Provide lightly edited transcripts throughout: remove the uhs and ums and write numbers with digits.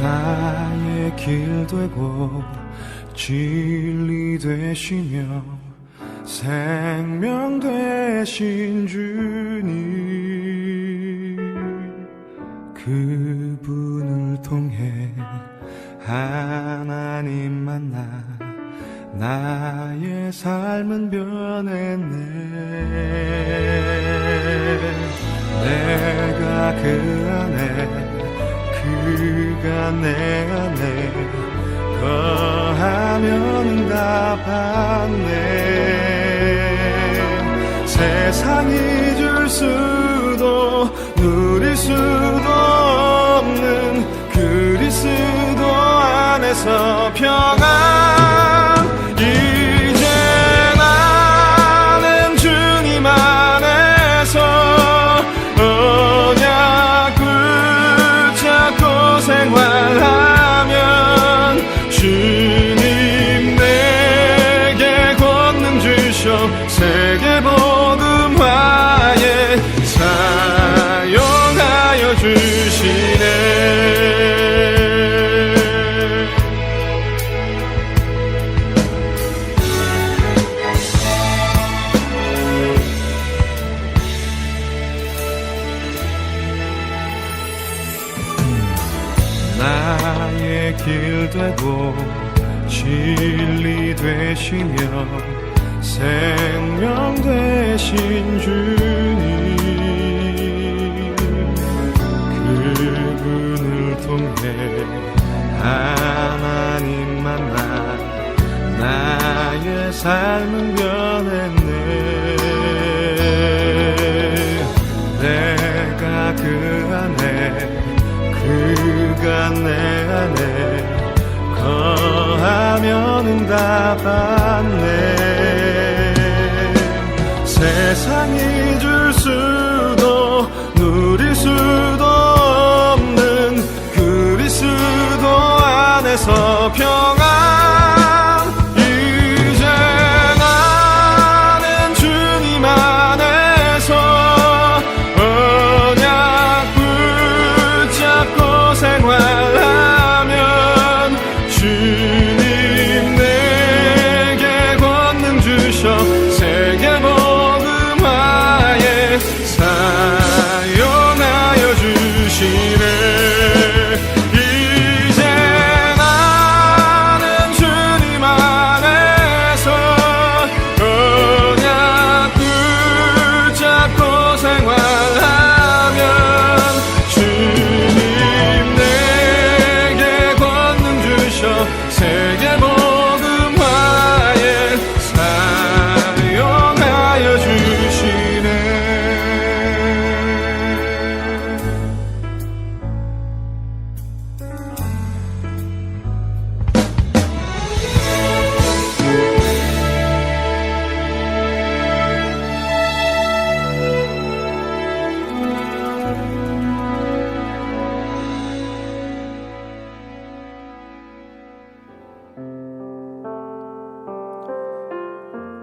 나의 길 되고 진리 되시며 생명 되신 주님, 그분을 통해 하나님 만나 나의 삶은 변했네. 내가 그 안에 그가 내 안에 거하면 응답하네. 세상이 줄 수도 누릴 수도 없는 그리스도 안에서 평안. 이제 나는 주님 안에서 언약 붙잡고 생활하면 주님 내게 권능 주셔 세계복음화에 사용하여 주시네. 나의 길 되고 진리 되시며 생명 되신 주님, 그분을 통해 하나님 만나 나의 삶은 변했네. 내가 그 안에 그가 내 안에 거하면 응답받네. 세상이 줄 수도 누릴 수도 없는 그리스도 안에서 평안. 이제 나는 주님 안에서 언약 붙잡고 생활하면 주님 내게 권능 주셔 세계복음화에 사용하여 주시네. 이제 나는 주님 안에서 언약 붙잡고 생활하면 주님 내게 권능 주셔 세계복음화에 사용하여 주시네.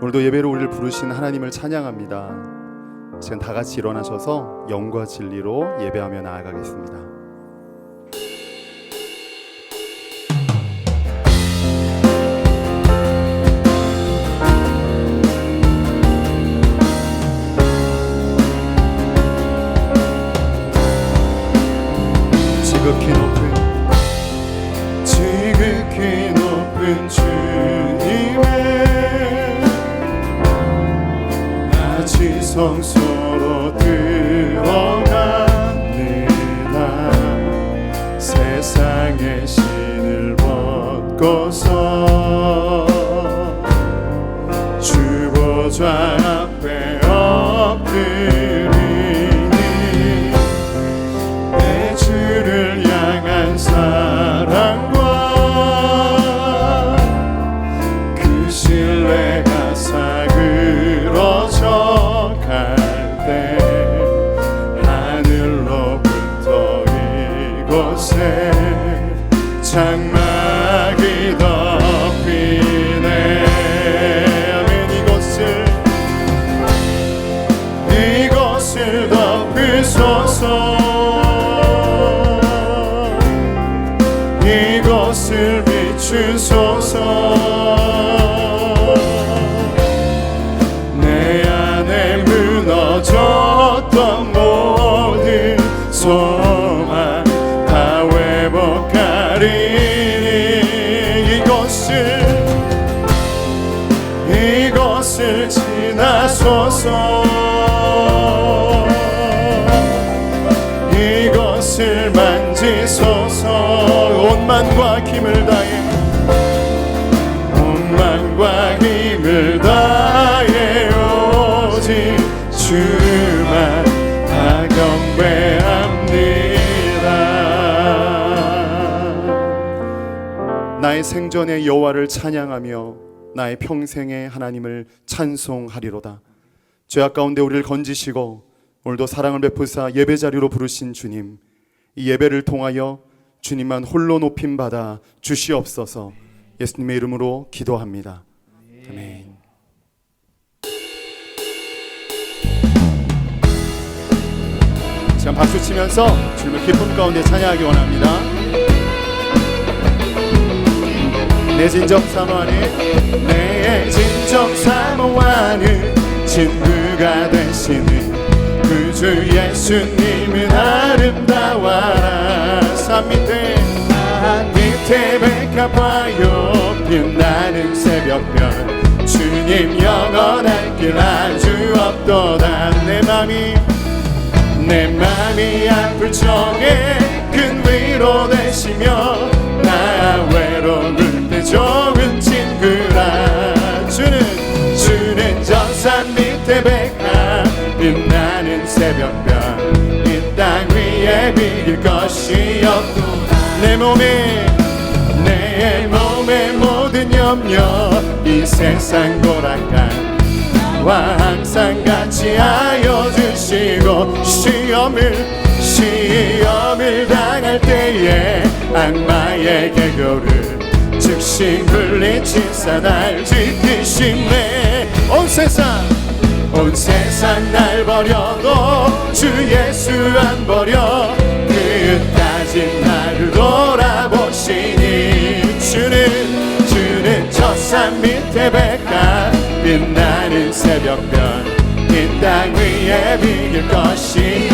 오늘도 예배로 우리를 부르신 하나님을 찬양합니다. 지금 다 같이 일어나셔서 영과 진리로 예배하며 나아가겠습니다. 지극히 높은 주님의 성소로 들어갑니다. 세상의 신을 벗고서 주 보좌 앞에 엎드리니 내 주를 향한 사랑과 그 신뢰가 사그러져 때 하늘로부터 이곳에 장막이 덮이네. 아멘. 이곳을 덮으소서. 옷을 만지소서. 온 마음과 힘을 다해, 온 마음과 힘을 다해 오직 주만 다 경배합니다. 나의 생전에 여호와를 찬양하며 나의 평생에 하나님을 찬송하리로다. 죄악 가운데 우리를 건지시고 오늘도 사랑을 베푸사 예배 자리로 부르신 주님, 이 예배를 통하여 주님만 홀로 높임 받아 주시옵소서. 예수님의 이름으로 기도합니다. 아멘. 지금 박수 치면서 주님을 기쁨 가운데 찬양하기 원합니다. 내 진정 사모하는, 내 진정 사모하는 친구가 되시는 그 주 예수님은 아름다워라. 산 밑에 백합화요 빛나는 새벽별, 주님 영원할 길 아주 없도다. 내 맘이 아플 적에 큰 위로 되시며 나 외로울 때 좋은 친구라. 주는 저 산 밑에 백합 빛나는 새벽별, 이 땅 위에 비길 것이 없도다. 내 몸의 모든 염려 이 세상 고락간 나와 항상 같이 하여 주시고, 시험을 당할 때에 악마의 개교를 즉시 물리치사 날 지키심에 온 세상 날 버려도 주 예수 안 버려 끝까지 나를 돌아보시니. 주는 저 산 밑에 백합 빛나는 새벽별, 이 땅 위에 비길 것이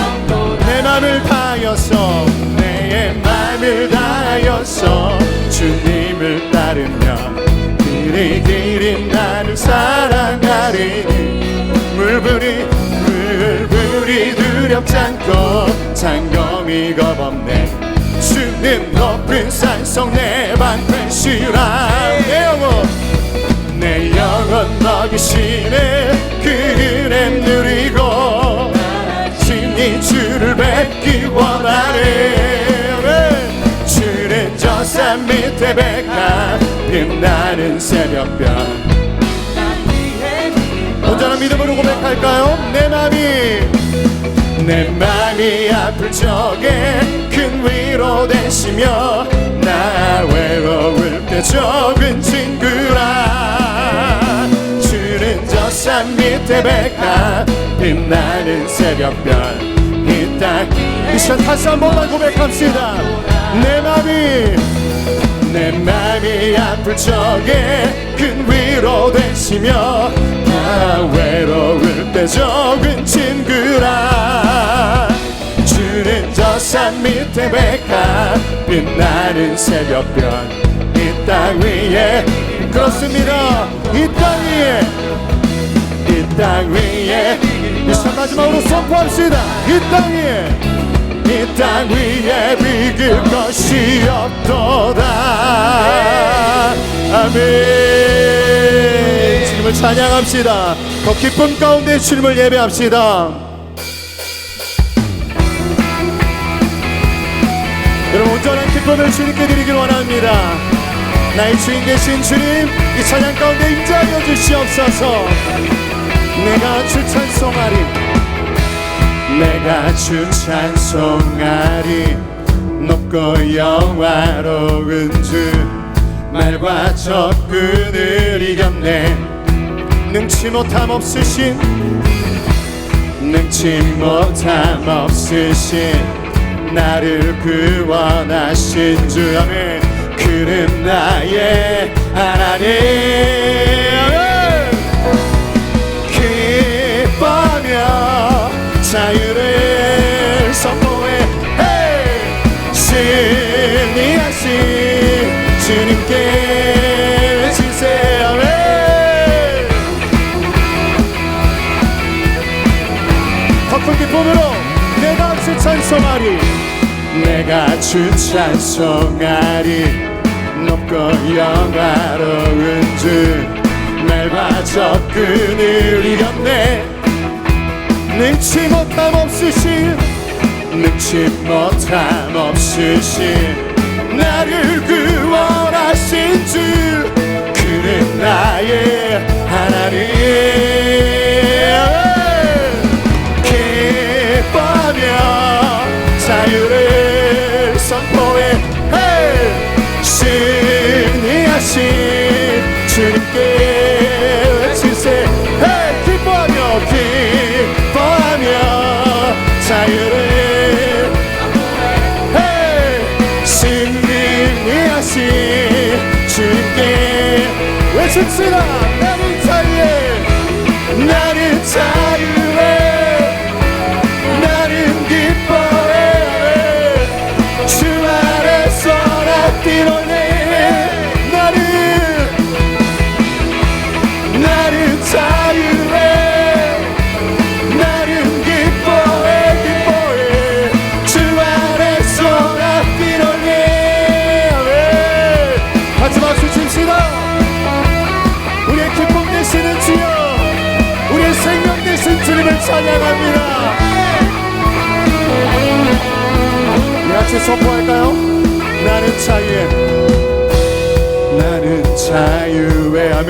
내 맘을 다하여서, 내 맘을 다하여서 주님을 따르며 길이 나를 사랑하리니. 물불이 두렵지 않고 장검이 겁없네. 주는 높은 산성 내 방패시라. 내 영혼 먹이시네 그 은혜 누리고 진히 주를 뵙기 원하네. 주는 저 산 밑에 백합 빛나는 새벽별, 온전한 믿음으로 고백할까요? 내 맘이 아플 적에 큰 위로 되시며 나 외로울 때 적은 친구라. 주는 저 산 밑에 백합 빛나는 새벽별, 이 땅 미션 다시 한 번만 고백합시다. 내 맘이 아플 적에 큰 위로 되시며 나 외로울 때 적은 친구라. 주는 저 산 밑에 백합 빛나는 새벽별, 이 땅 위에, 그렇습니다, 이 땅 위에 미션 마지막으로 선포합시다. 이 땅 위에 비길 것이 없도다. 아멘. 주님을 찬양합시다. 더 기쁨 가운데 주님을 예배합시다. 여러분, 온전한 기쁨을 주님께 드리길 원합니다. 나의 주인 되신 주님, 이 찬양 가운데 임재하여 주시옵소서. 내가 주 찬송하리, 내가 주 찬송하리. 높고 영화로운 주, 말과 적군을 이겼네. 능치 못함 없으신 나를 구원하신 주. 아멘. 그는 나의 하나님. 기뻐하며 자유를 선포해. 승리하신 주님께 외치세요. 더 큰 기쁨으로 내가 주 찬송하리. 내가 주 찬송하리. 높고 영화로운 주 날 접근을 이겼네. 능치 못함 없으신 나를 구원하신 주, 그는 나의 하나님. 기뻐하며 자유를 선포해 승리하신 주님께 외치세. 기뻐하며 자유를 승리하신 주님께 외칩시다. 나는 자유해 나는 기뻐해 주 안에서 나 뛰어내. 나는 자유해 나는 기뻐해 주 안에서 나 뛰어내. 같이 박수 칩시다. 우리의 기쁨 되시는 주여, 우리의 생명 되신 주님을 찬양합니다. 우리 같이 선포할까요? 나는 자유해 아멘.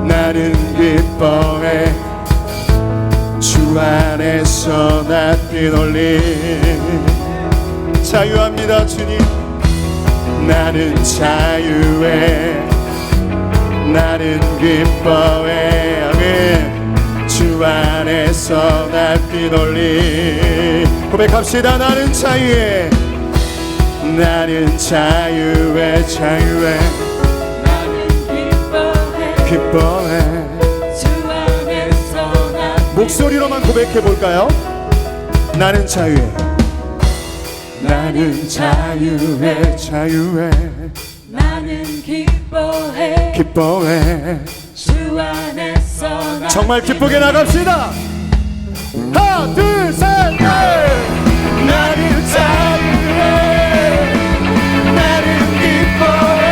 나는 기뻐해 주 안에서 나 뛰놀리. 자유합니다 주님. 나는 자유해 나는 기뻐해 아멘. 주 안에서 나 뛰놀리. 고백합시다. 나는 자유해 나는 자유해 기뻐해 주 안에서 나 목소리로만 고백해 볼까요? 나는 자유해 나는 자유해 나는 기뻐해 주 안에서 나 정말 기쁘게 나갑시다. 하나 둘 셋 넷. 나는 자유해 나는 기뻐해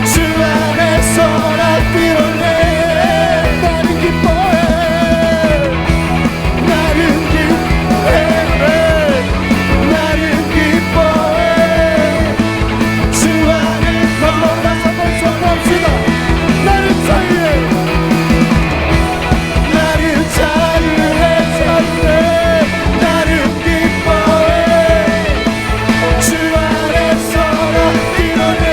주 안에서 나 뛰어내. 나는 기뻐해 나는 기뻐해 주 안에서 다시 한번 선포합시다. 나는 자유해 나는 기뻐해 주 안에서 나 뛰어내.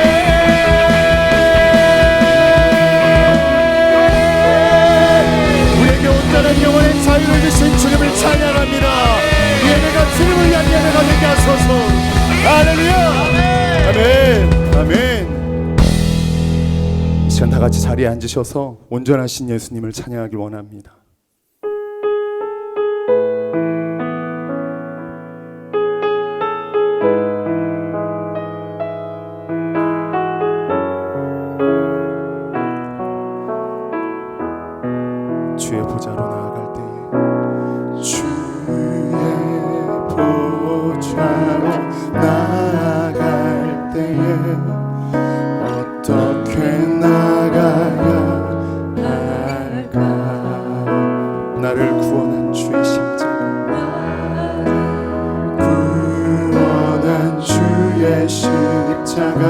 우리에게 온전한 영혼의 자유를 주신 주님을 찬양합니다. 예배가 주님을 위한 예배가 되게 하소서. 할렐루야. 아멘 아멘. 이 시간 다 같이 자리에 앉으셔서 온전하신 예수님을 찬양하길 원합니다. 주의 보좌로 나아갈 때에 주의 보좌로 나아갈 때에 어떻게 나가야 할까. 나를 구원한 주의 십자가 구원한 주의 십자가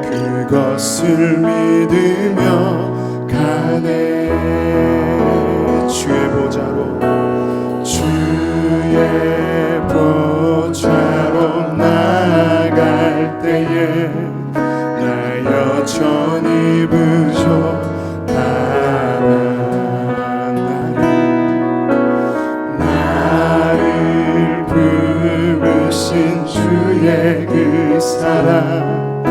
그것을 믿으며 가네. 주의 보좌로 나아갈 때에 나 여전히 부족하나. 나를 부르신 주의 그 사랑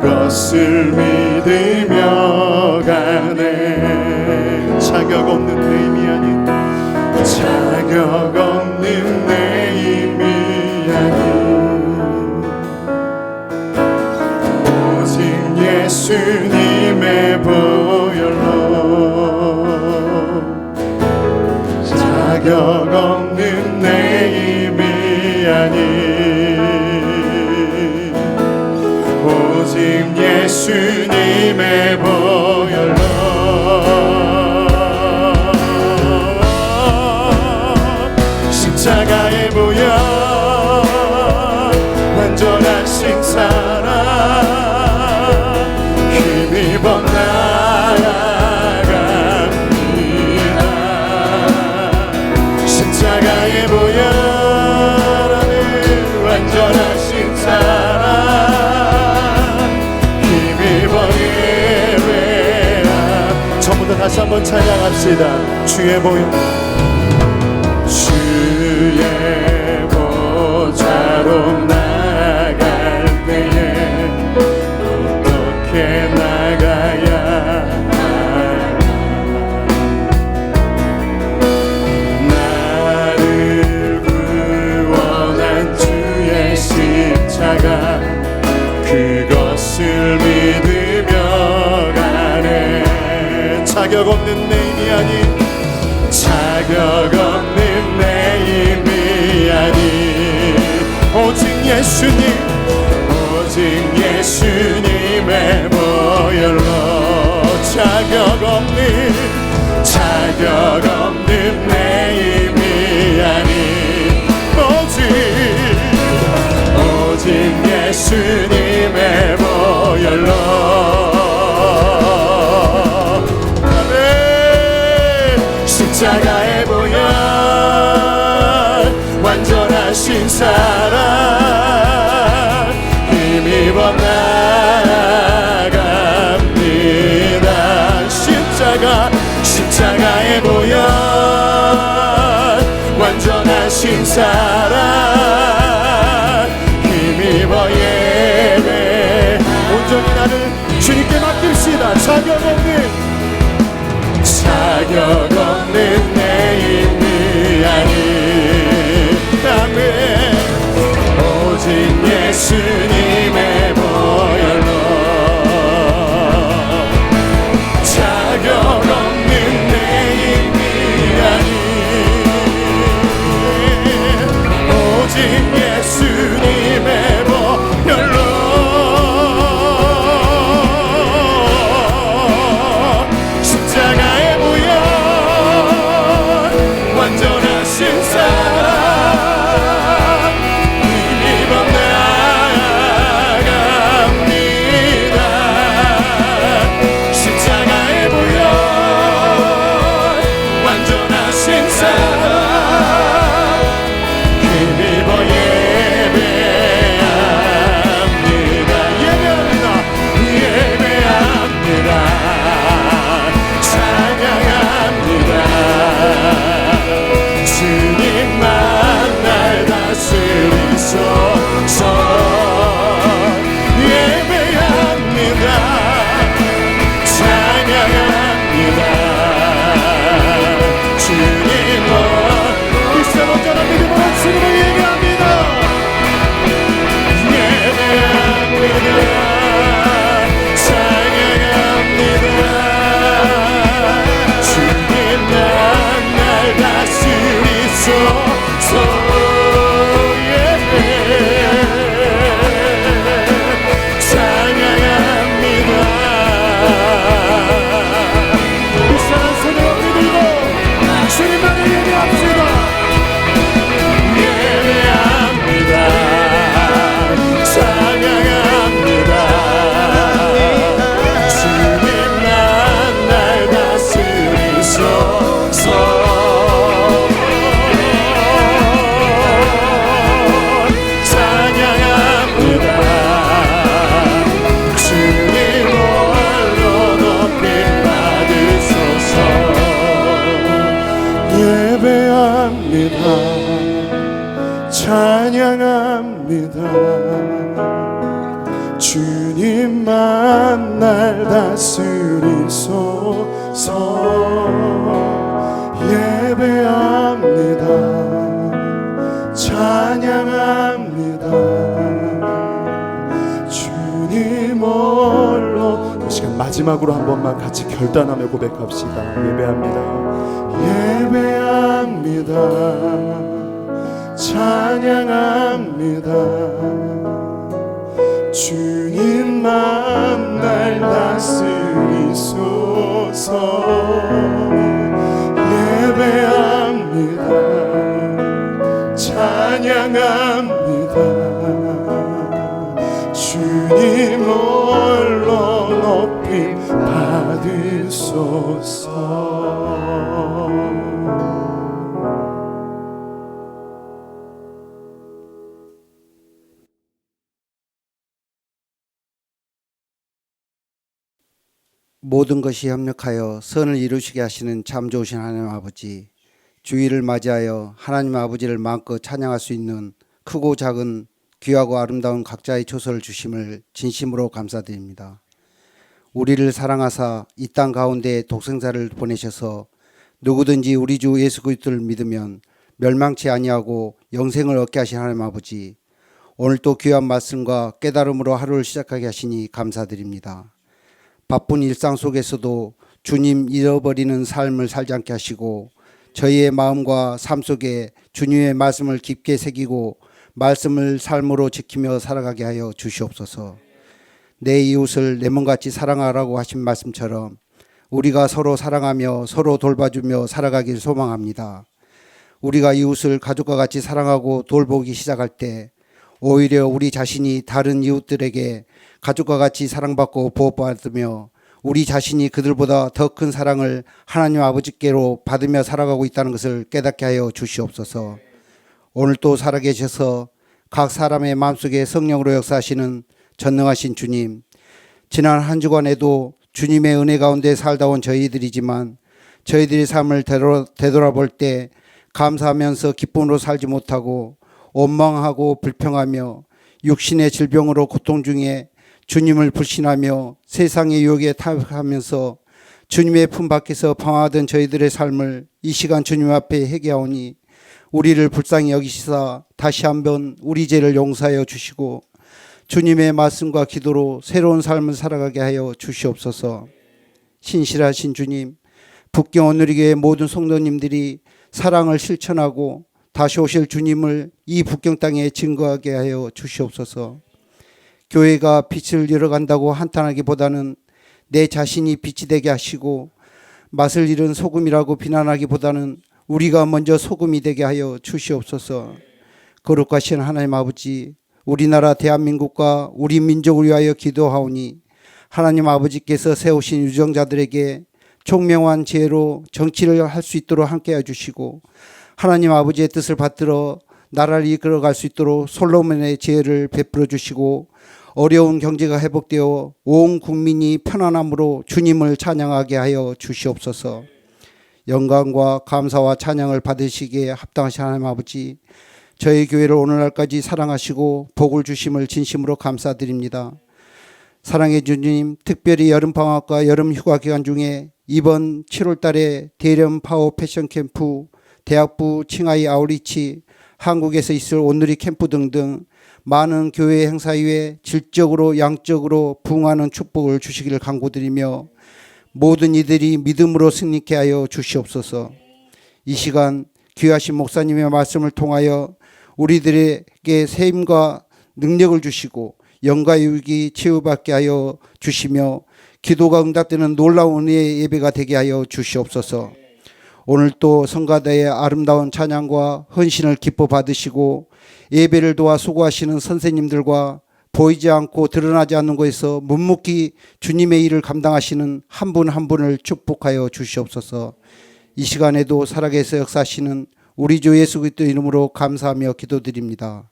그것을 믿으며 가네. 자격 없는 내 힘이 아닌 자격 없는 내 힘이 아닌 오직 예수님의 보혈로 자격 없는 내 힘이 아니 오직 예수님의 보혈로 십자가의 보혈 완전하신 사랑 힘입어 나아갑니다. 십자가의 보혈 안에 완전하신 사랑 힘입어 예배하. 전부 다 다시 한번 찬양합시다. 주의 보혈 주의 보좌로 나갈 때에 어떻게 나가야 할까? 나를 구원한 주의 십자가 그것을 믿으며 가네. 자격 없는 내 힘이 아닌 자격 없는 내 힘이 아니 오직 예수님 오직 예수님의 보혈로 자격 없는 내 힘이 아니 오직 예수님의 보혈로 십자가의 보혈 완전하신 사랑 힘입어 나아갑니다. 십자가의 보혈 완전하신 사랑 힘입어 예배. 온전히 나를 주님께 맡깁시다. 자격 없는 내 힘이 아니 아멘 오직 예수님의 보혈로 자격 없는 내 힘이 아니 오직 예수님의 보혈로 십자가의 보혈 완전하신 사랑 힘입어 나아갑니다. 십자가의 보혈 완전하신 사랑 힘입어 예배합니다. 찬양합니다. 주님만 날 다스리소서. 예배합니다. 찬양합니다. 주님을 일생 온전한 믿음으로 주님을 예배합니다. 찬양합니다. 주님만 날 다스리소서. 예배 찬양합니다. 불쌍한 손을 들고 주님만을 예배합시다. 예배합니다. 찬양합니다. 주님만 날 다스리소서. 찬양합니다. 주님 홀로 높임 받으소서. 예배합니다. 찬양합니다. 주님만 날 다스리소서. 예배합니다. 찬양합니다. 주님 홀로. 이 시간 마지막으로 한 번만 같이 결단하며 고백합시다. 예배합니다. 예배합니다. 찬양합니다. 주님 마음 날 다스리소서. 예배합니다. 찬양합니다. 주님 홀로 높임 받으소서. 모든 것이 협력하여 선을 이루시게 하시는 참 좋으신 하나님 아버지, 주일을 맞이하여 하나님 아버지를 마음껏 찬양할 수 있는 크고 작은 귀하고 아름다운 각자의 초소를 주심을 진심으로 감사드립니다. 우리를 사랑하사 이 땅 가운데 독생자를 보내셔서 누구든지 우리 주 예수 그리스도를 믿으면 멸망치 아니하고 영생을 얻게 하신 하나님 아버지, 오늘 또 귀한 말씀과 깨달음으로 하루를 시작하게 하시니 감사드립니다. 바쁜 일상 속에서도 주님 잃어버리는 삶을 살지 않게 하시고 저희의 마음과 삶 속에 주님의 말씀을 깊게 새기고 말씀을 삶으로 지키며 살아가게 하여 주시옵소서. 내 이웃을 내 몸같이 사랑하라고 하신 말씀처럼 우리가 서로 사랑하며 서로 돌봐주며 살아가길 소망합니다. 우리가 이웃을 가족과 같이 사랑하고 돌보기 시작할 때 오히려 우리 자신이 다른 이웃들에게 가족과 같이 사랑받고 보호받으며 우리 자신이 그들보다 더 큰 사랑을 하나님 아버지께로 받으며 살아가고 있다는 것을 깨닫게 하여 주시옵소서. 오늘 또 살아계셔서 각 사람의 마음속에 성령으로 역사하시는 전능하신 주님, 지난 한 주간에도 주님의 은혜 가운데 살다 온 저희들이지만 저희들의 삶을 되돌아볼 때 감사하면서 기쁨으로 살지 못하고 원망하고 불평하며 육신의 질병으로 고통 중에 주님을 불신하며 세상의 유혹에 타협하면서 주님의 품 밖에서 방황하던 저희들의 삶을 이 시간 주님 앞에 회개하오니 우리를 불쌍히 여기시사 다시 한번 우리 죄를 용서하여 주시고 주님의 말씀과 기도로 새로운 삶을 살아가게 하여 주시옵소서. 신실하신 주님, 북경 오늘리교회 모든 성도님들이 사랑을 실천하고 다시 오실 주님을 이 북경 땅에 증거하게 하여 주시옵소서. 교회가 빛을 잃어간다고 한탄하기보다는 내 자신이 빛이 되게 하시고 맛을 잃은 소금이라고 비난하기보다는 우리가 먼저 소금이 되게 하여 주시옵소서. 거룩하신 하나님 아버지, 우리나라 대한민국과 우리 민족을 위하여 기도하오니 하나님 아버지께서 세우신 유정자들에게 총명한 지혜로 정치를 할 수 있도록 함께해 주시고 하나님 아버지의 뜻을 받들어 나라를 이끌어갈 수 있도록 솔로몬의 지혜를 베풀어 주시고 어려운 경제가 회복되어 온 국민이 편안함으로 주님을 찬양하게 하여 주시옵소서. 영광과 감사와 찬양을 받으시기에 합당하신 하나님 아버지, 저희 교회를 오늘날까지 사랑하시고 복을 주심을 진심으로 감사드립니다. 사랑의 주님, 특별히 여름방학과 여름휴가 기간 중에 이번 7월 달에 대련 파워 패션 캠프, 대학부 칭하이 아우리치, 한국에서 있을 온누리 캠프 등등 많은 교회 행사 이외에 질적으로 양적으로 부응하는 축복을 주시기를 간구드리며 모든 이들이 믿음으로 승리케 하여 주시옵소서. 이 시간 귀하신 목사님의 말씀을 통하여 우리들에게 세임과 능력을 주시고 영과 유익이 치유받게 하여 주시며 기도가 응답되는 놀라운 은혜의 예배가 되게 하여 주시옵소서. 오늘 또 성가대의 아름다운 찬양과 헌신을 기뻐 받으시고 예배를 도와 수고하시는 선생님들과 보이지 않고 드러나지 않는 곳에서 묵묵히 주님의 일을 감당하시는 한 분 한 분을 축복하여 주시옵소서. 이 시간에도 살아계셔 역사하시는 우리 주 예수 그리스도 이름으로 감사하며 기도드립니다.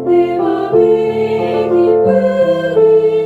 내 맘이 기쁘리네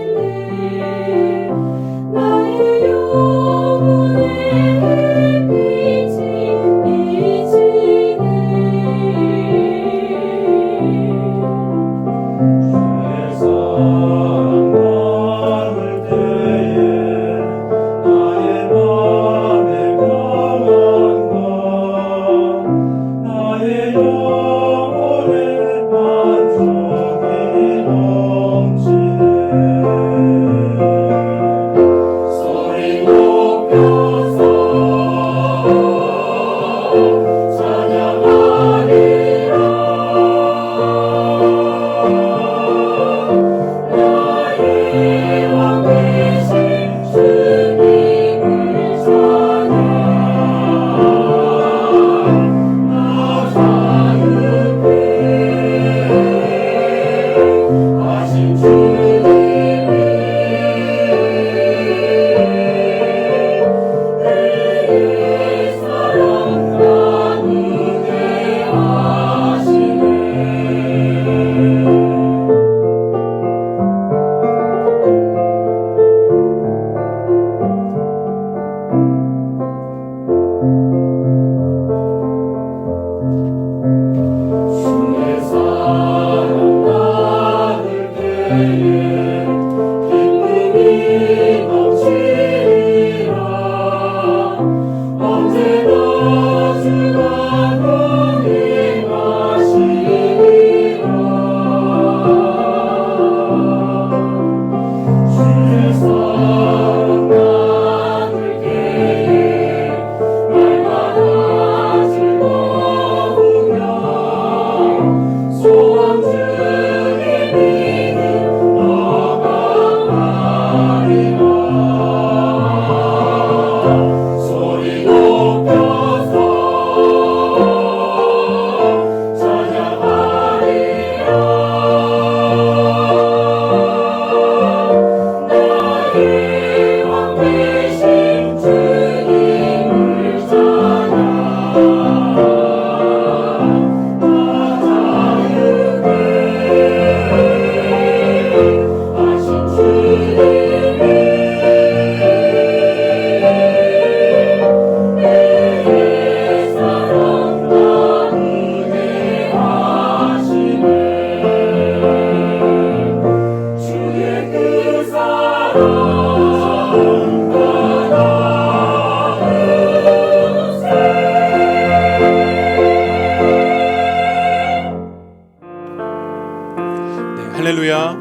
할렐루야.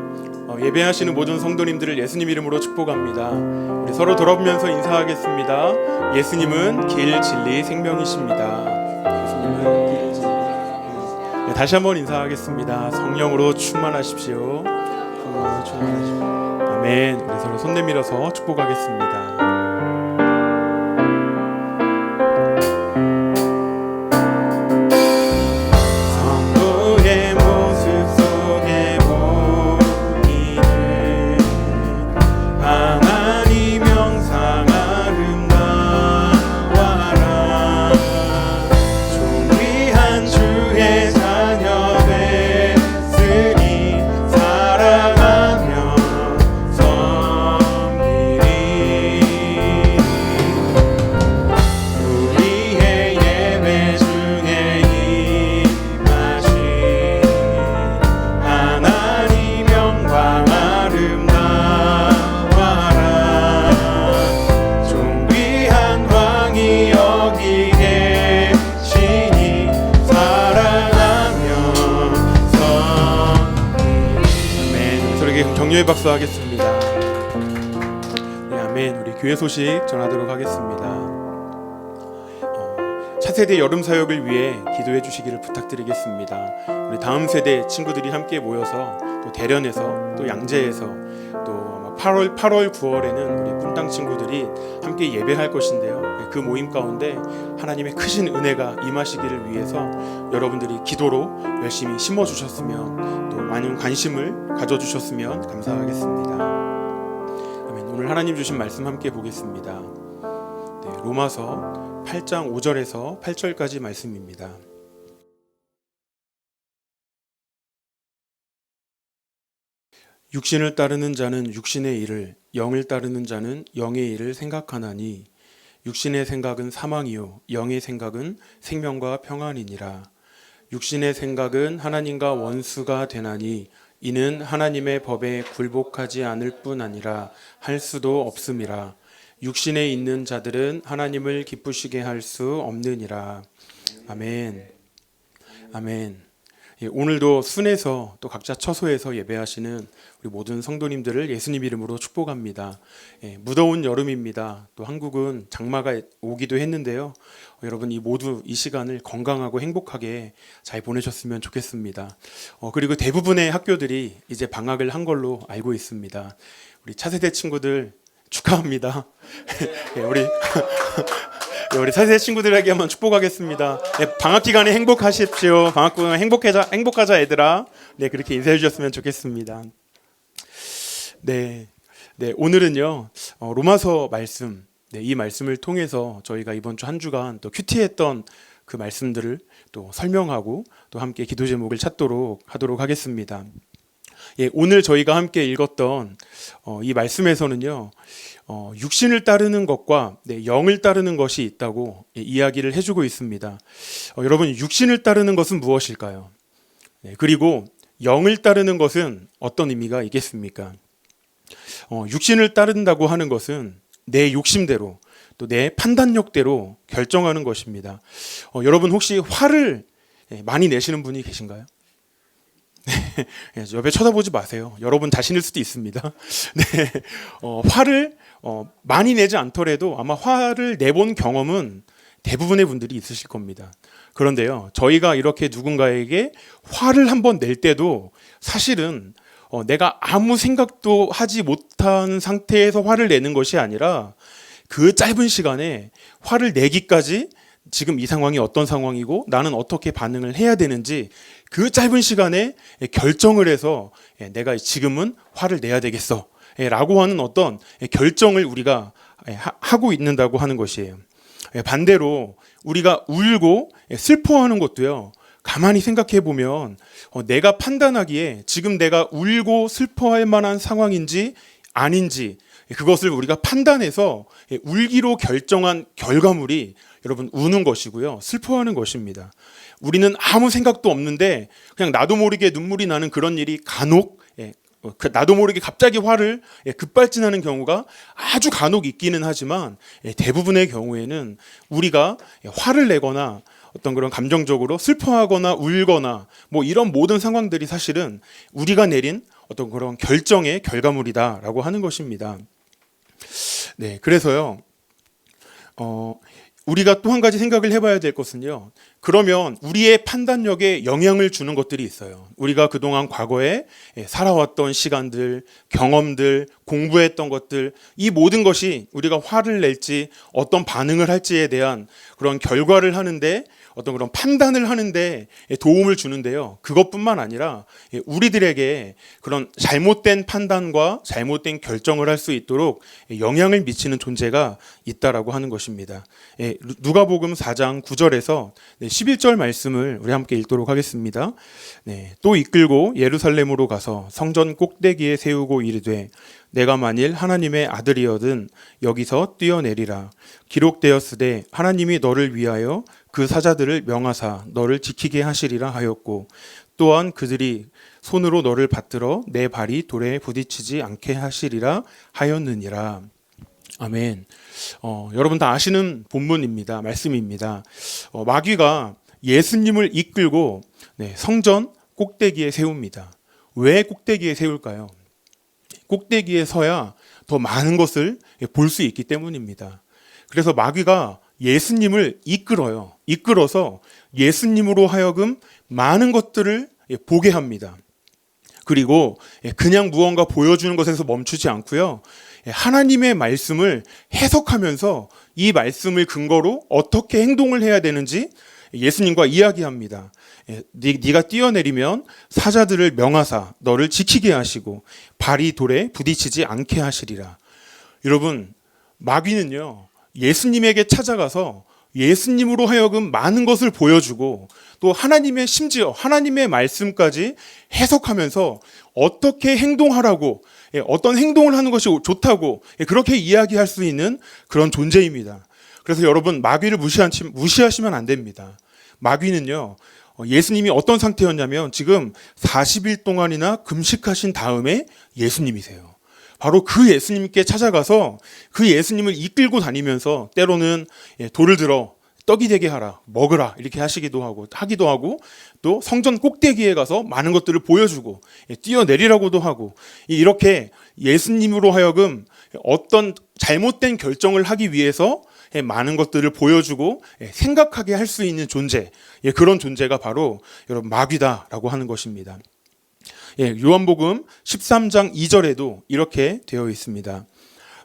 예배하시는 모든 성도님들을 예수님 이름으로 축복합니다. 우리 서로 돌아보면서 인사하겠습니다. 예수님은 길, 진리, 생명이십니다. 예수님은 길, 진리. 네, 다시 한번 인사하겠습니다. 성령으로 충만하십시오. 성령으로 충만하십시오. 아멘. 우리 서로 손 내밀어서 축복하겠습니다. 격려의 박수 하겠습니다. 네, 아멘. 우리 교회 소식 전하도록 하겠습니다. 차세대 여름 사역을 위해 기도해 주시기를 부탁드리겠습니다. 우리 다음 세대 친구들이 함께 모여서 또 대련에서 또 양재에서 또 아마 8월 9월에는 우리 분당 친구들이 함께 예배할 것인데요. 그 모임 가운데 하나님의 크신 은혜가 임하시기를 위해서 여러분들이 기도로 열심히 심어주셨으면 또 많은 관심을 가져주셨으면 감사하겠습니다. 아멘. 오늘 하나님 주신 말씀 함께 보겠습니다. 네, 로마서 8장 5절에서 8절까지 말씀입니다. 육신을 따르는 자는 육신의 일을, 영을 따르는 자는 영의 일을 생각하나니 육신의 생각은 사망이요 영의 생각은 생명과 평안이니라. 육신의 생각은 하나님과 원수가 되나니 이는 하나님의 법에 굴복하지 않을 뿐 아니라 할 수도 없음이라. 육신에 있는 자들은 하나님을 기쁘시게 할 수 없느니라. 아멘. 아멘. 예, 오늘도 순에서 또 각자 처소에서 예배하시는 우리 모든 성도님들을 예수님 이름으로 축복합니다. 예, 무더운 여름입니다. 또 한국은 장마가 오기도 했는데요. 여러분 모두 이 시간을 건강하고 행복하게 잘 보내셨으면 좋겠습니다. 그리고 대부분의 학교들이 이제 방학을 한 걸로 알고 있습니다. 우리 차세대 친구들 축하합니다. 예, 우리 차세대 친구들에게 한번 축복하겠습니다. 네, 방학 기간에 행복하십시오. 방학 기간에 행복하자 얘들아. 네, 그렇게 인사해 주셨으면 좋겠습니다. 네, 오늘은요 로마서 말씀, 이 말씀을 통해서 저희가 이번 주 한 주간 또 큐티했던 그 말씀들을 또 설명하고 또 함께 기도 제목을 찾도록 하도록 하겠습니다. 예, 오늘 저희가 함께 읽었던 이 말씀에서는요. 육신을 따르는 것과 영을 따르는 것이 있다고 이야기를 해주고 있습니다. 여러분 육신을 따르는 것은 무엇일까요? 그리고 영을 따르는 것은 어떤 의미가 있겠습니까? 육신을 따른다고 하는 것은 내 욕심대로 또 내 판단력대로 결정하는 것입니다. 여러분 혹시 화를 많이 내시는 분이 계신가요? 네, 옆에 쳐다보지 마세요. 여러분 자신일 수도 있습니다. 네, 화를 많이 내지 않더라도 아마 화를 내본 경험은 대부분의 분들이 있으실 겁니다. 그런데요, 저희가 이렇게 누군가에게 화를 한번 낼 때도 사실은 내가 아무 생각도 하지 못한 상태에서 화를 내는 것이 아니라 그 짧은 시간에 화를 내기까지 지금 이 상황이 어떤 상황이고 나는 어떻게 반응을 해야 되는지 그 짧은 시간에 결정을 해서 내가 지금은 화를 내야 되겠어 라고 하는 어떤 결정을 우리가 하고 있는다고 하는 것이에요. 반대로 우리가 울고 슬퍼하는 것도요, 가만히 생각해 보면 내가 판단하기에 지금 내가 울고 슬퍼할 만한 상황인지 아닌지 그것을 우리가 판단해서 울기로 결정한 결과물이 여러분 우는 것이고요, 슬퍼하는 것입니다. 우리는 아무 생각도 없는데 그냥 나도 모르게 눈물이 나는 그런 일이 간혹 나도 모르게 갑자기 화를 급발진하는 경우가 아주 간혹 있기는 하지만 대부분의 경우에는 우리가 화를 내거나 어떤 그런 감정적으로 슬퍼하거나 울거나 뭐 이런 모든 상황들이 사실은 우리가 내린 어떤 그런 결정의 결과물이다라고 하는 것입니다. 네, 그래서요. 우리가 또 한 가지 생각을 해봐야 될 것은요. 그러면 우리의 판단력에 영향을 주는 것들이 있어요. 우리가 그동안 과거에 살아왔던 시간들, 경험들, 공부했던 것들, 이 모든 것이 우리가 화를 낼지 어떤 반응을 할지에 대한 그런 결과를 하는데 어떤 그런 판단을 하는데 도움을 주는데요. 그것뿐만 아니라 우리들에게 그런 잘못된 판단과 잘못된 결정을 할 수 있도록 영향을 미치는 존재가 있다라고 하는 것입니다. 누가복음 4장 9절에서 11절 말씀을 우리 함께 읽도록 하겠습니다. 또 이끌고 예루살렘으로 가서 성전 꼭대기에 세우고 이르되 내가 만일 하나님의 아들이어든 여기서 뛰어내리라. 기록되었으되 하나님이 너를 위하여 그 사자들을 명하사 너를 지키게 하시리라 하였고 또한 그들이 손으로 너를 받들어 내 발이 돌에 부딪히지 않게 하시리라 하였느니라. 아멘. 여러분 다 아시는 본문입니다. 말씀입니다. 마귀가 예수님을 이끌고 성전 꼭대기에 세웁니다. 왜 꼭대기에 세울까요? 꼭대기에 서야 더 많은 것을 볼 수 있기 때문입니다. 그래서 마귀가 예수님을 이끌어요. 이끌어서 예수님으로 하여금 많은 것들을 보게 합니다. 그리고 그냥 무언가 보여주는 것에서 멈추지 않고요. 하나님의 말씀을 해석하면서 이 말씀을 근거로 어떻게 행동을 해야 되는지 예수님과 이야기합니다. 네가 뛰어내리면 사자들을 명하사 너를 지키게 하시고 발이 돌에 부딪히지 않게 하시리라. 여러분, 마귀는요, 예수님에게 찾아가서 예수님으로 하여금 많은 것을 보여주고 또 하나님의 심지어 하나님의 말씀까지 해석하면서 어떻게 행동하라고 어떤 행동을 하는 것이 좋다고 그렇게 이야기할 수 있는 그런 존재입니다. 그래서 여러분 마귀를 무시하시면 안 됩니다. 마귀는요, 예수님이 어떤 상태였냐면 지금 40일 동안이나 금식하신 다음에 예수님이세요. 바로 그 예수님께 찾아가서 그 예수님을 이끌고 다니면서 때로는 돌을 들어 떡이 되게 하라, 먹으라 이렇게 하기도 하고 또 성전 꼭대기에 가서 많은 것들을 보여주고 뛰어내리라고도 하고 이렇게 예수님으로 하여금 어떤 잘못된 결정을 하기 위해서 많은 것들을 보여주고 생각하게 할 수 있는 존재, 그런 존재가 바로 여러분 마귀다라고 하는 것입니다. 요한복음 13장 2절에도 이렇게 되어 있습니다.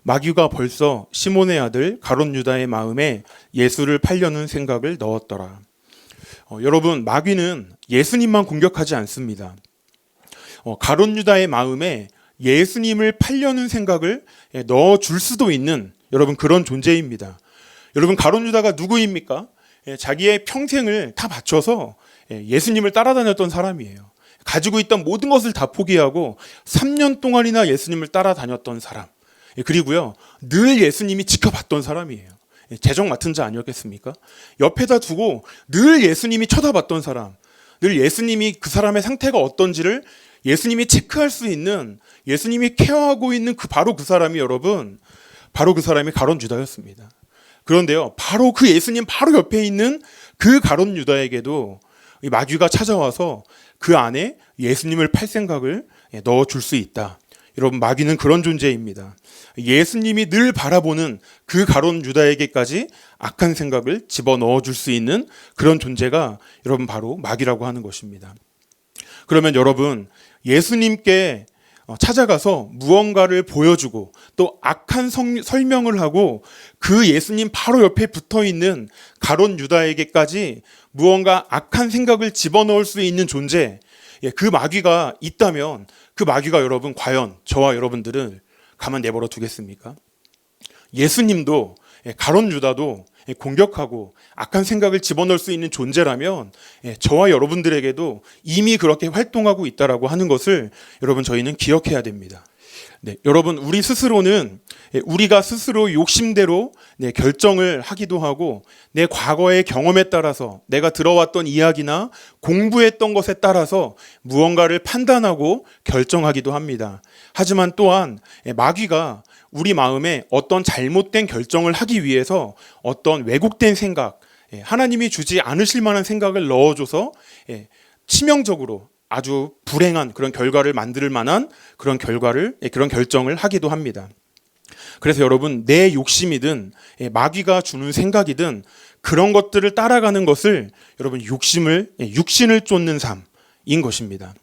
마귀가 벌써 시몬의 아들 가롯 유다의 마음에 예수를 팔려는 생각을 넣었더라. 여러분, 마귀는 예수님만 공격하지 않습니다. 가롯 유다의 마음에 예수님을 팔려는 생각을 넣어줄 수도 있는 여러분 그런 존재입니다. 여러분, 가롯 유다가 누구입니까? 자기의 평생을 다 바쳐서 예수님을 따라다녔던 사람이에요. 가지고 있던 모든 것을 다 포기하고 3년 동안이나 예수님을 따라다녔던 사람. 그리고요, 늘 예수님이 지켜봤던 사람이에요. 재정 맡은 자 아니었겠습니까? 옆에다 두고 늘 예수님이 쳐다봤던 사람, 늘 예수님이 그 사람의 상태가 어떤지를 예수님이 체크할 수 있는, 예수님이 케어하고 있는 바로 그 사람이 여러분, 바로 그 사람이 가롯 유다였습니다. 그런데요, 바로 그 예수님 바로 옆에 있는 그 가롯 유다에게도 이 마귀가 찾아와서 그 안에 예수님을 팔 생각을 넣어줄 수 있다. 여러분, 마귀는 그런 존재입니다. 예수님이 늘 바라보는 그 가롯 유다에게까지 악한 생각을 집어넣어 줄 수 있는 그런 존재가 여러분 바로 마귀라고 하는 것입니다. 그러면 여러분, 예수님께 찾아가서 무언가를 보여주고 또 악한 설명을 하고 그 예수님 바로 옆에 붙어있는 가롯 유다에게까지 무언가 악한 생각을 집어넣을 수 있는 존재, 그 마귀가 있다면 그 마귀가 여러분 과연 저와 여러분들을 가만 내버려 두겠습니까? 예수님도 가롯 유다도 공격하고 악한 생각을 집어넣을 수 있는 존재라면 저와 여러분들에게도 이미 그렇게 활동하고 있다라고 하는 것을 여러분 저희는 기억해야 됩니다. 네, 여러분 우리 스스로는 우리가 스스로 욕심대로 결정을 하기도 하고 내 과거의 경험에 따라서 내가 들어왔던 이야기나 공부했던 것에 따라서 무언가를 판단하고 결정하기도 합니다. 하지만 또한 마귀가 우리 마음에 어떤 잘못된 결정을 하기 위해서 어떤 왜곡된 생각, 하나님이 주지 않으실 만한 생각을 넣어줘서 치명적으로 아주 불행한 그런 결과를 만들 만한 그런 결정을 하기도 합니다. 그래서 여러분 내 욕심이든 마귀가 주는 생각이든 그런 것들을 따라가는 것을 여러분 육신을 쫓는 삶인 것입니다.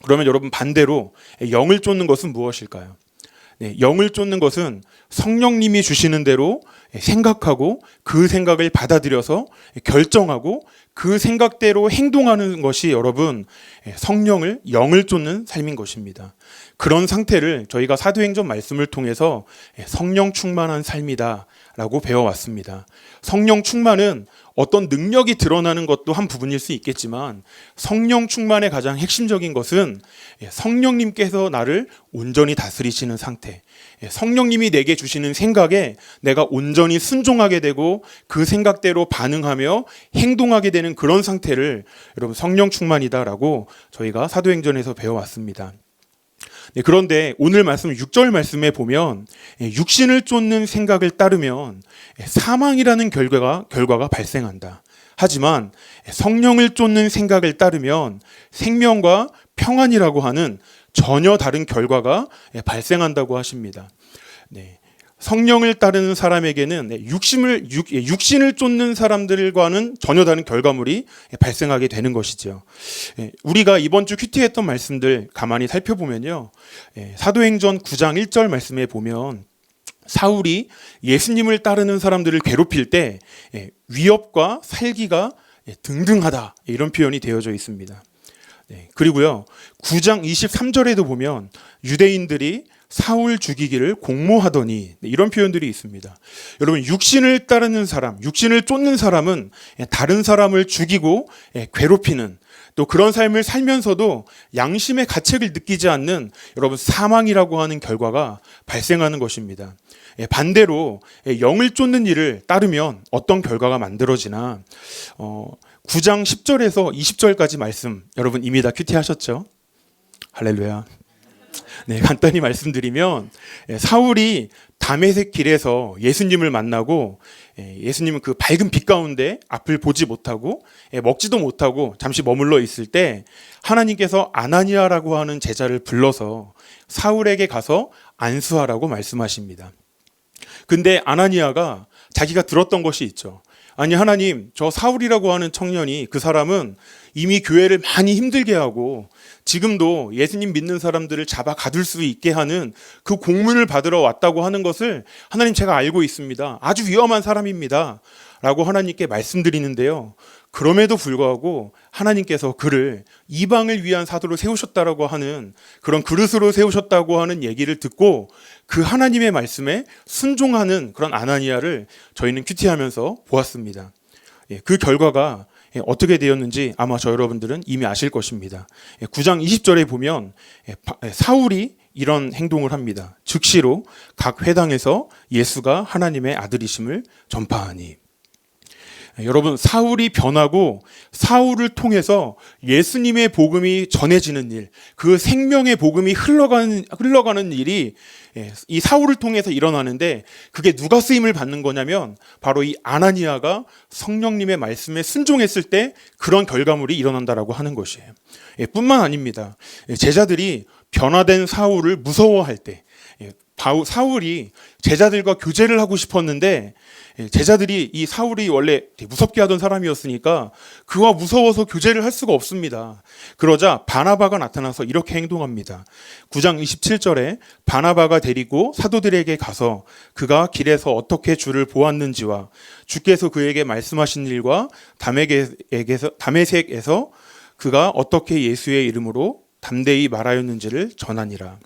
그러면 여러분 반대로 영을 쫓는 것은 무엇일까요? 영을 쫓는 것은 성령님이 주시는 대로 생각하고 그 생각을 받아들여서 결정하고 그 생각대로 행동하는 것이 여러분 영을 쫓는 삶인 것입니다. 그런 상태를 저희가 사도행전 말씀을 통해서 성령 충만한 삶이다 라고 배워왔습니다. 성령 충만은 어떤 능력이 드러나는 것도 한 부분일 수 있겠지만 성령 충만의 가장 핵심적인 것은 성령님께서 나를 온전히 다스리시는 상태, 성령님이 내게 주시는 생각에 내가 온전히 순종하게 되고 그 생각대로 반응하며 행동하게 되는 그런 상태를 여러분 성령 충만이다라고 저희가 사도행전에서 배워왔습니다. 그런데 오늘 말씀 6절 말씀에 보면 육신을 쫓는 생각을 따르면 사망이라는 결과가 발생한다. 하지만 성령을 쫓는 생각을 따르면 생명과 평안이라고 하는 전혀 다른 결과가 발생한다고 하십니다. 성령을 따르는 사람에게는 육신을 쫓는 사람들과는 전혀 다른 결과물이 발생하게 되는 것이죠. 우리가 이번 주 큐티했던 말씀들 가만히 살펴보면요. 사도행전 9장 1절 말씀에 보면 사울이 예수님을 따르는 사람들을 괴롭힐 때 위협과 살기가 등등하다 이런 표현이 되어져 있습니다. 그리고요 9장 23절에도 보면 유대인들이 사울 죽이기를 공모하더니 이런 표현들이 있습니다. 여러분 육신을 따르는 사람, 육신을 쫓는 사람은 다른 사람을 죽이고 괴롭히는 또 그런 삶을 살면서도 양심의 가책을 느끼지 않는 여러분 사망이라고 하는 결과가 발생하는 것입니다. 반대로 영을 쫓는 일을 따르면 어떤 결과가 만들어지나 9장 10절에서 20절까지 말씀 여러분 이미 다 큐티하셨죠? 할렐루야. 간단히 말씀드리면 사울이 다메섹 길에서 예수님을 만나고 예수님은 그 밝은 빛 가운데 앞을 보지 못하고 먹지도 못하고 잠시 머물러 있을 때 하나님께서 아나니아라고 하는 제자를 불러서 사울에게 가서 안수하라고 말씀하십니다. 근데 아나니아가 자기가 들었던 것이 있죠. 아니 하나님, 저 사울이라고 하는 청년이 그 사람은 이미 교회를 많이 힘들게 하고 지금도 예수님 믿는 사람들을 잡아 가둘 수 있게 하는 그 공문을 받으러 왔다고 하는 것을 하나님 제가 알고 있습니다. 아주 위험한 사람입니다. 라고 하나님께 말씀드리는데요. 그럼에도 불구하고 하나님께서 그를 이방을 위한 사도로 세우셨다라고 하는 그런 그릇으로 세우셨다고 하는 얘기를 듣고 그 하나님의 말씀에 순종하는 그런 아나니아를 저희는 큐티하면서 보았습니다. 그 결과가 어떻게 되었는지 아마 저 여러분들은 이미 아실 것입니다. 9장 20절에 보면 사울이 이런 행동을 합니다. 즉시로 각 회당에서 예수가 하나님의 아들이심을 전파하니. 여러분 사울이 변하고 사울을 통해서 예수님의 복음이 전해지는 일, 그 생명의 복음이 흘러가는 일이 이 사울을 통해서 일어나는데 그게 누가 쓰임을 받는 거냐면 바로 이 아나니아가 성령님의 말씀에 순종했을 때 그런 결과물이 일어난다라고 하는 것이에요. 뿐만 아닙니다. 제자들이 변화된 사울을 무서워할 때 사울이 제자들과 교제를 하고 싶었는데 제자들이 이 사울이 원래 무섭게 하던 사람이었으니까 그와 무서워서 교제를 할 수가 없습니다. 그러자 바나바가 나타나서 이렇게 행동합니다. 9장 27절에 바나바가 데리고 사도들에게 가서 그가 길에서 어떻게 주를 보았는지와 주께서 그에게 말씀하신 일과 다메섹에서 그가 어떻게 예수의 이름으로 담대히 말하였는지를 전하니라.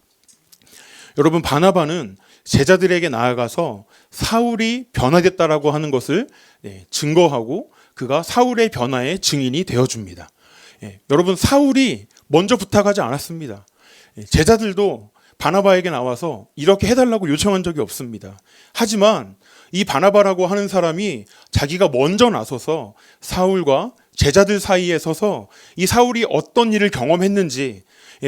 여러분 바나바는 제자들에게 나아가서 사울이 변화됐다라고 하는 것을 증거하고 그가 사울의 변화의 증인이 되어줍니다. 여러분 사울이 먼저 부탁하지 않았습니다. 제자들도 바나바에게 나와서 이렇게 해달라고 요청한 적이 없습니다. 하지만 이 바나바라고 하는 사람이 자기가 먼저 나서서 사울과 제자들 사이에 서서 이 사울이 어떤 일을 경험했는지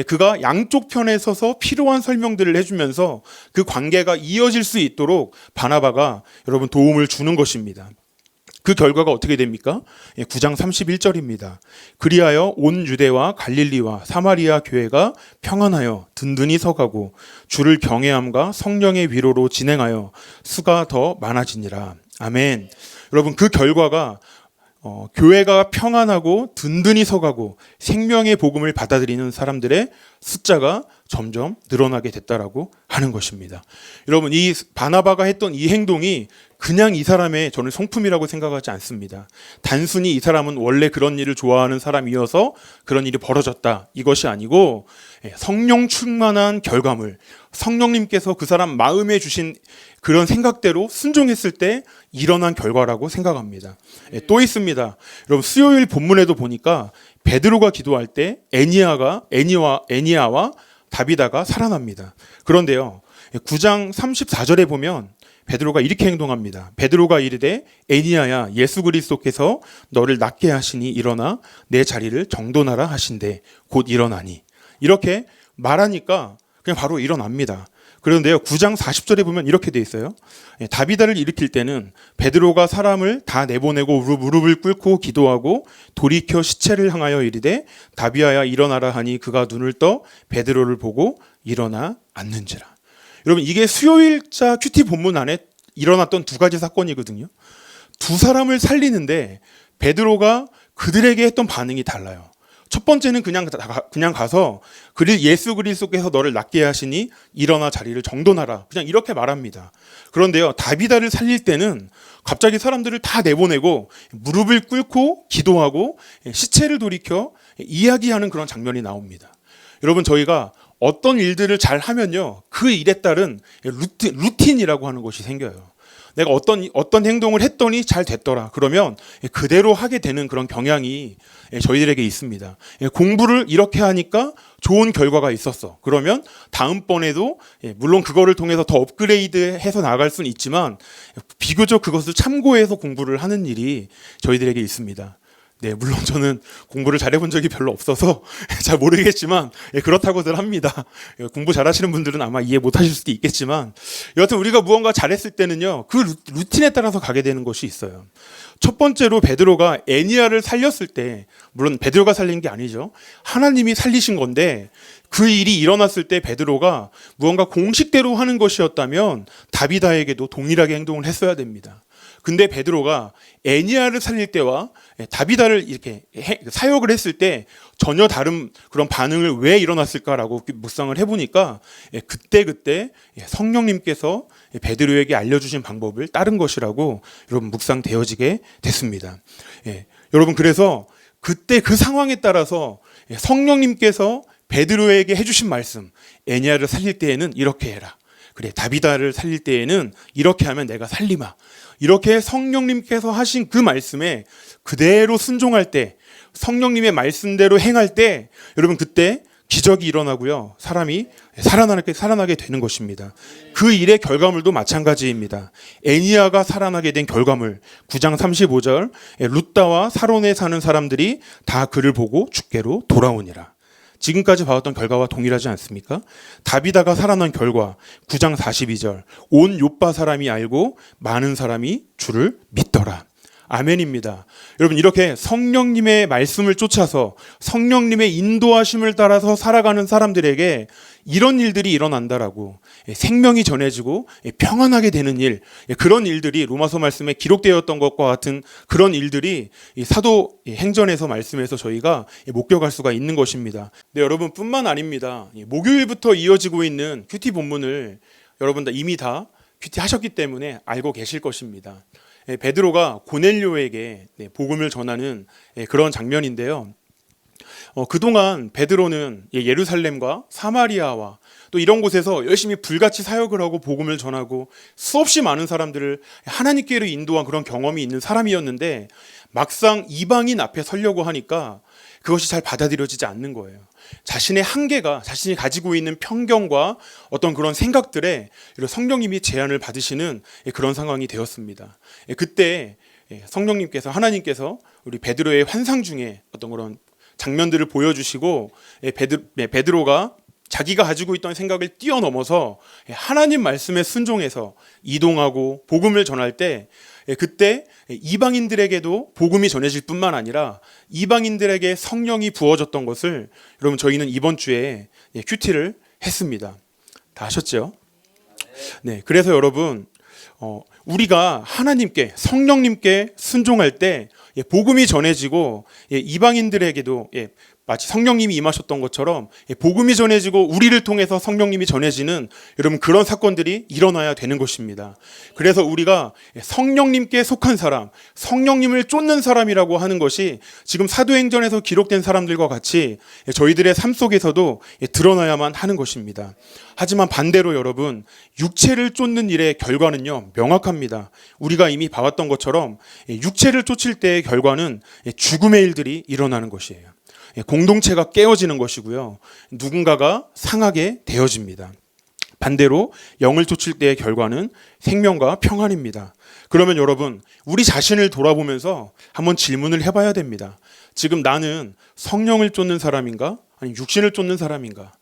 그가 양쪽 편에 서서 필요한 설명들을 해주면서 그 관계가 이어질 수 있도록 바나바가 여러분 도움을 주는 것입니다. 그 결과가 어떻게 됩니까? 9장 31절입니다. 그리하여 온 유대와 갈릴리와 사마리아 교회가 평안하여 든든히 서가고 주를 경외함과 성령의 위로로 진행하여 수가 더 많아지니라. 아멘. 여러분 그 결과가 교회가 평안하고 든든히 서가고 생명의 복음을 받아들이는 사람들의 숫자가 점점 늘어나게 됐다라고 하는 것입니다. 여러분 이 바나바가 했던 이 행동이 그냥 이 사람의 저는 성품이라고 생각하지 않습니다. 단순히 이 사람은 원래 그런 일을 좋아하는 사람이어서 그런 일이 벌어졌다 이것이 아니고 성령 충만한 결과물, 성령님께서 그 사람 마음에 주신 그런 생각대로 순종했을 때 일어난 결과라고 생각합니다. 또 있습니다. 여러분 수요일 본문에도 보니까 베드로가 기도할 때 애니아와 다비다가 살아납니다. 그런데요 9장 34절에 보면 베드로가 이렇게 행동합니다. 베드로가 이르되 애니아야 예수 그리스도께서 너를 낫게 하시니 일어나 내 자리를 정돈하라 하신대 곧 일어나니 이렇게 말하니까 그냥 바로 일어납니다. 그런데요 9장 40절에 보면 이렇게 돼 있어요. 다비다를 일으킬 때는 베드로가 사람을 다 내보내고 무릎을 꿇고 기도하고 돌이켜 시체를 향하여 이르되 다비아야 일어나라 하니 그가 눈을 떠 베드로를 보고 일어나 앉는지라. 여러분 이게 수요일자 큐티 본문 안에 일어났던 두 가지 사건이거든요. 두 사람을 살리는데 베드로가 그들에게 했던 반응이 달라요. 첫 번째는 그냥 가서 예수 그리스도께서 너를 낫게 하시니 일어나 자리를 정돈하라. 그냥 이렇게 말합니다. 그런데요, 다비다를 살릴 때는 갑자기 사람들을 다 내보내고 무릎을 꿇고 기도하고 시체를 돌이켜 이야기하는 그런 장면이 나옵니다. 여러분 저희가 어떤 일들을 잘 하면요, 그 일에 따른 루틴이라고 하는 것이 생겨요. 내가 어떤 행동을 했더니 잘 됐더라. 그러면 그대로 하게 되는 그런 경향이 저희들에게 있습니다. 공부를 이렇게 하니까 좋은 결과가 있었어. 그러면 다음번에도 물론 그거를 통해서 더 업그레이드해서 나아갈 수는 있지만 비교적 그것을 참고해서 공부를 하는 일이 저희들에게 있습니다. 네, 물론 저는 공부를 잘해본 적이 별로 없어서 잘 모르겠지만 그렇다고들 합니다. 공부 잘하시는 분들은 아마 이해 못하실 수도 있겠지만 여하튼 우리가 무언가 잘했을 때는요 그 루틴에 따라서 가게 되는 것이 있어요. 첫 번째로 베드로가 애니아를 살렸을 때, 물론 베드로가 살린 게 아니죠. 하나님이 살리신 건데 그 일이 일어났을 때 베드로가 무언가 공식대로 하는 것이었다면 다비다에게도 동일하게 행동을 했어야 됩니다. 근데 베드로가 애니아를 살릴 때와 다비다를 이렇게 사역을 했을 때 전혀 다른 그런 반응을 왜 일어났을까라고 묵상을 해보니까 그때 성령님께서 베드로에게 알려주신 방법을 따른 것이라고 여러분 묵상되어지게 됐습니다. 여러분 그래서 그때 그 상황에 따라서 성령님께서 베드로에게 해주신 말씀, 애니아를 살릴 때에는 이렇게 해라. 그래, 다비다를 살릴 때에는 이렇게 하면 내가 살리마. 이렇게 성령님께서 하신 그 말씀에 그대로 순종할 때, 성령님의 말씀대로 행할 때 여러분 그때 기적이 일어나고요, 사람이 살아나게 되는 것입니다. 그 일의 결과물도 마찬가지입니다. 애니아가 살아나게 된 결과물 9장 35절 룻다와 사론에 사는 사람들이 다 그를 보고 주께로 돌아오니라. 지금까지 봐왔던 결과와 동일하지 않습니까? 다비다가 살아난 결과 9장 42절 온 요빠 사람이 알고 많은 사람이 주를 믿더라. 아멘입니다. 여러분 이렇게 성령님의 말씀을 쫓아서 성령님의 인도하심을 따라서 살아가는 사람들에게 이런 일들이 일어난다라고, 생명이 전해지고 평안하게 되는 일, 그런 일들이 로마서 말씀에 기록되었던 것과 같은 그런 일들이 사도 행전에서 말씀에서 저희가 목격할 수가 있는 것입니다. 네, 여러분 뿐만 아닙니다. 목요일부터 이어지고 있는 큐티 본문을 여러분 이미 다 큐티 하셨기 때문에 알고 계실 것입니다. 베드로가 고넬료에게 복음을 전하는 그런 장면인데요. 그동안 베드로는 예루살렘과 사마리아와 또 이런 곳에서 열심히 불같이 사역을 하고 복음을 전하고 수없이 많은 사람들을 하나님께로 인도한 그런 경험이 있는 사람이었는데 막상 이방인 앞에 서려고 하니까 그것이 잘 받아들여지지 않는 거예요. 자신의 한계가, 자신이 가지고 있는 편견과 어떤 그런 생각들에 이런 성령님이 제한을 받으시는 그런 상황이 되었습니다. 그때 성령님께서, 하나님께서 우리 베드로의 환상 중에 어떤 그런 장면들을 보여주시고 베드로가 자기가 가지고 있던 생각을 뛰어넘어서 하나님 말씀에 순종해서 이동하고 복음을 전할 때 그때 이방인들에게도 복음이 전해질 뿐만 아니라 이방인들에게 성령이 부어졌던 것을 여러분 저희는 이번 주에 큐티를 했습니다. 다 하셨죠? 네, 그래서 여러분 우리가 하나님께 성령님께 순종할 때 복음이 전해지고 이방인들에게도 마치 성령님이 임하셨던 것처럼 복음이 전해지고 우리를 통해서 성령님이 전해지는 여러분 그런 사건들이 일어나야 되는 것입니다. 그래서 우리가 성령님께 속한 사람, 성령님을 쫓는 사람이라고 하는 것이 지금 사도행전에서 기록된 사람들과 같이 저희들의 삶 속에서도 드러나야만 하는 것입니다. 하지만 반대로 여러분 육체를 쫓는 일의 결과는요 명확합니다. 우리가 이미 봐왔던 것처럼 육체를 쫓을 때의 결과는 죽음의 일들이 일어나는 것이에요. 공동체가 깨어지는 것이고요. 누군가가 상하게 되어집니다. 반대로 영을 쫓을 때의 결과는 생명과 평안입니다. 그러면 여러분 우리 자신을 돌아보면서 한번 질문을 해봐야 됩니다. 지금 나는 성령을 쫓는 사람인가? 아니면 육신을 쫓는 사람인가?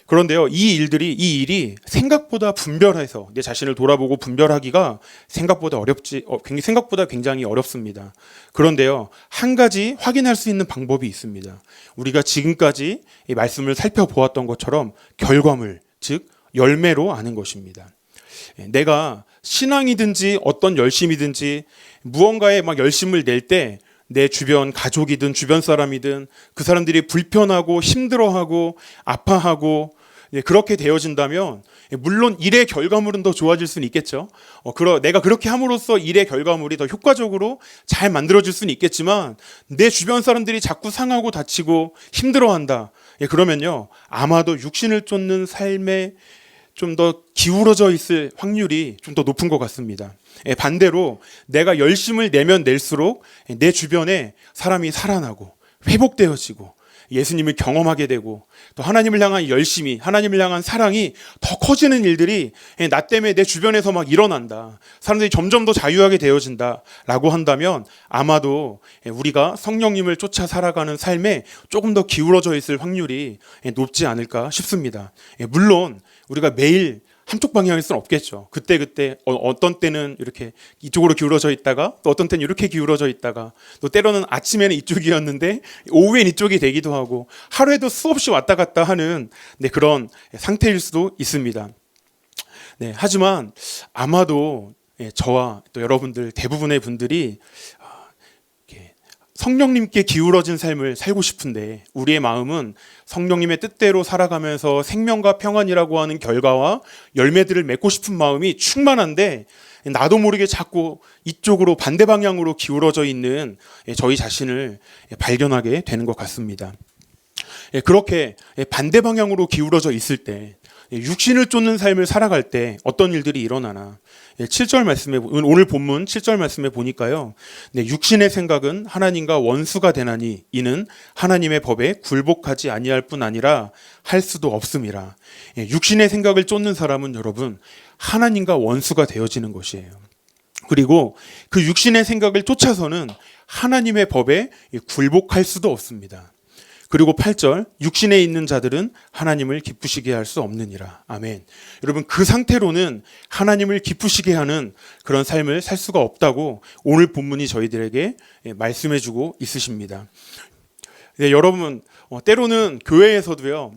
그런데요, 이 일이 생각보다 분별해서 내 자신을 돌아보고 분별하기가 생각보다 굉장히 어렵습니다. 그런데요, 한 가지 확인할 수 있는 방법이 있습니다. 우리가 지금까지 이 말씀을 살펴보았던 것처럼 결과물, 즉 열매로 아는 것입니다. 내가 신앙이든지 어떤 열심이든지 무언가에 막 열심을 낼 때 내 주변 가족이든 주변 사람이든 그 사람들이 불편하고 힘들어하고 아파하고 그렇게 되어진다면 물론 일의 결과물은 더 좋아질 수는 있겠죠. 내가 그렇게 함으로써 일의 결과물이 더 효과적으로 잘 만들어질 수는 있겠지만 내 주변 사람들이 자꾸 상하고 다치고 힘들어한다. 그러면요 아마도 육신을 쫓는 삶에 좀 더 기울어져 있을 확률이 좀 더 높은 것 같습니다. 반대로 내가 열심을 내면 낼수록 내 주변에 사람이 살아나고 회복되어지고 예수님을 경험하게 되고 또 하나님을 향한 열심이, 하나님을 향한 사랑이 더 커지는 일들이 나 때문에 내 주변에서 막 일어난다. 사람들이 점점 더 자유하게 되어진다 라고 한다면 아마도 우리가 성령님을 쫓아 살아가는 삶에 조금 더 기울어져 있을 확률이 높지 않을까 싶습니다. 물론 우리가 매일 한쪽 방향일 수는 없겠죠. 그때 어떤 때는 이렇게 이쪽으로 기울어져 있다가 또 어떤 때는 이렇게 기울어져 있다가 또 때로는 아침에는 이쪽이었는데 오후엔 이쪽이 되기도 하고 하루에도 수없이 왔다 갔다 하는 그런 상태일 수도 있습니다. 하지만 아마도 저와 또 여러분들 대부분의 분들이 성령님께 기울어진 삶을 살고 싶은데 우리의 마음은 성령님의 뜻대로 살아가면서 생명과 평안이라고 하는 결과와 열매들을 맺고 싶은 마음이 충만한데 나도 모르게 자꾸 이쪽으로 반대 방향으로 기울어져 있는 저희 자신을 발견하게 되는 것 같습니다. 그렇게 반대 방향으로 기울어져 있을 때 육신을 쫓는 삶을 살아갈 때 어떤 일들이 일어나나 7절 말씀에 오늘 본문 7절 말씀에 보니까요. 육신의 생각은 하나님과 원수가 되나니 이는 하나님의 법에 굴복하지 아니할 뿐 아니라 할 수도 없음이라. 육신의 생각을 쫓는 사람은 여러분 하나님과 원수가 되어지는 것이에요. 그리고 그 육신의 생각을 쫓아서는 하나님의 법에 굴복할 수도 없습니다. 그리고 8절 육신에 있는 자들은 하나님을 기쁘시게 할 수 없느니라. 아멘. 여러분 그 상태로는 하나님을 기쁘시게 하는 그런 삶을 살 수가 없다고 오늘 본문이 저희들에게 말씀해주고 있으십니다. 여러분 때로는 교회에서도요.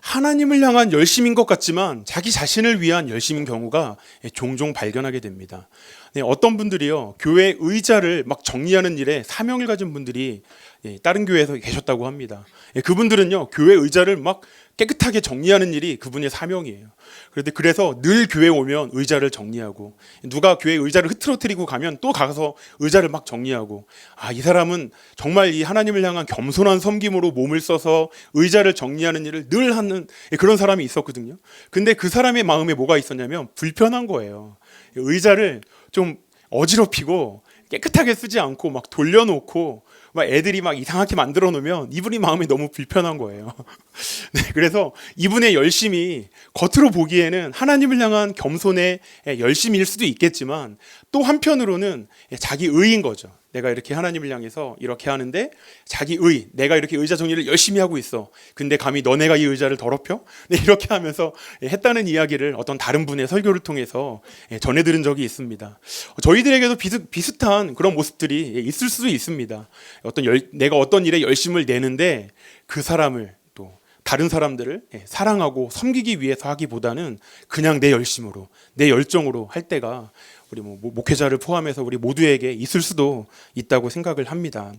하나님을 향한 열심인 것 같지만 자기 자신을 위한 열심인 경우가 종종 발견하게 됩니다. 어떤 분들이요 교회 의자를 막 정리하는 일에 사명을 가진 분들이 다른 교회에서 계셨다고 합니다. 그분들은요 교회 의자를 막 깨끗하게 정리하는 일이 그분의 사명이에요. 그래서 늘 교회 오면 의자를 정리하고 누가 교회 의자를 흐트러뜨리고 가면 또 가서 의자를 막 정리하고 이 사람은 정말 이 하나님을 향한 겸손한 섬김으로 몸을 써서 의자를 정리하는 일을 늘 하는 그런 사람이 있었거든요. 근데 그 사람의 마음에 뭐가 있었냐면 불편한 거예요. 의자를 좀 어지럽히고 깨끗하게 쓰지 않고 막 돌려놓고 막 애들이 막 이상하게 만들어 놓으면 이분이 마음이 너무 불편한 거예요. 네, 그래서 이분의 열심이 겉으로 보기에는 하나님을 향한 겸손의 열심일 수도 있겠지만 또 한편으로는 자기 의인 거죠. 내가 이렇게 하나님을 향해서 이렇게 하는데 자기 의, 내가 이렇게 의자 정리를 열심히 하고 있어. 근데 감히 너네가 이 의자를 더럽혀? 네, 이렇게 하면서 했다는 이야기를 어떤 다른 분의 설교를 통해서 전해 들은 적이 있습니다. 저희들에게도 비슷한 그런 모습들이 있을 수도 있습니다. 내가 어떤 일에 열심을 내는데 그 사람을 또 다른 사람들을 사랑하고 섬기기 위해서 하기보다는 그냥 내 열심으로, 내 열정으로 할 때가 우리 목회자를 포함해서 우리 모두에게 있을 수도 있다고 생각을 합니다.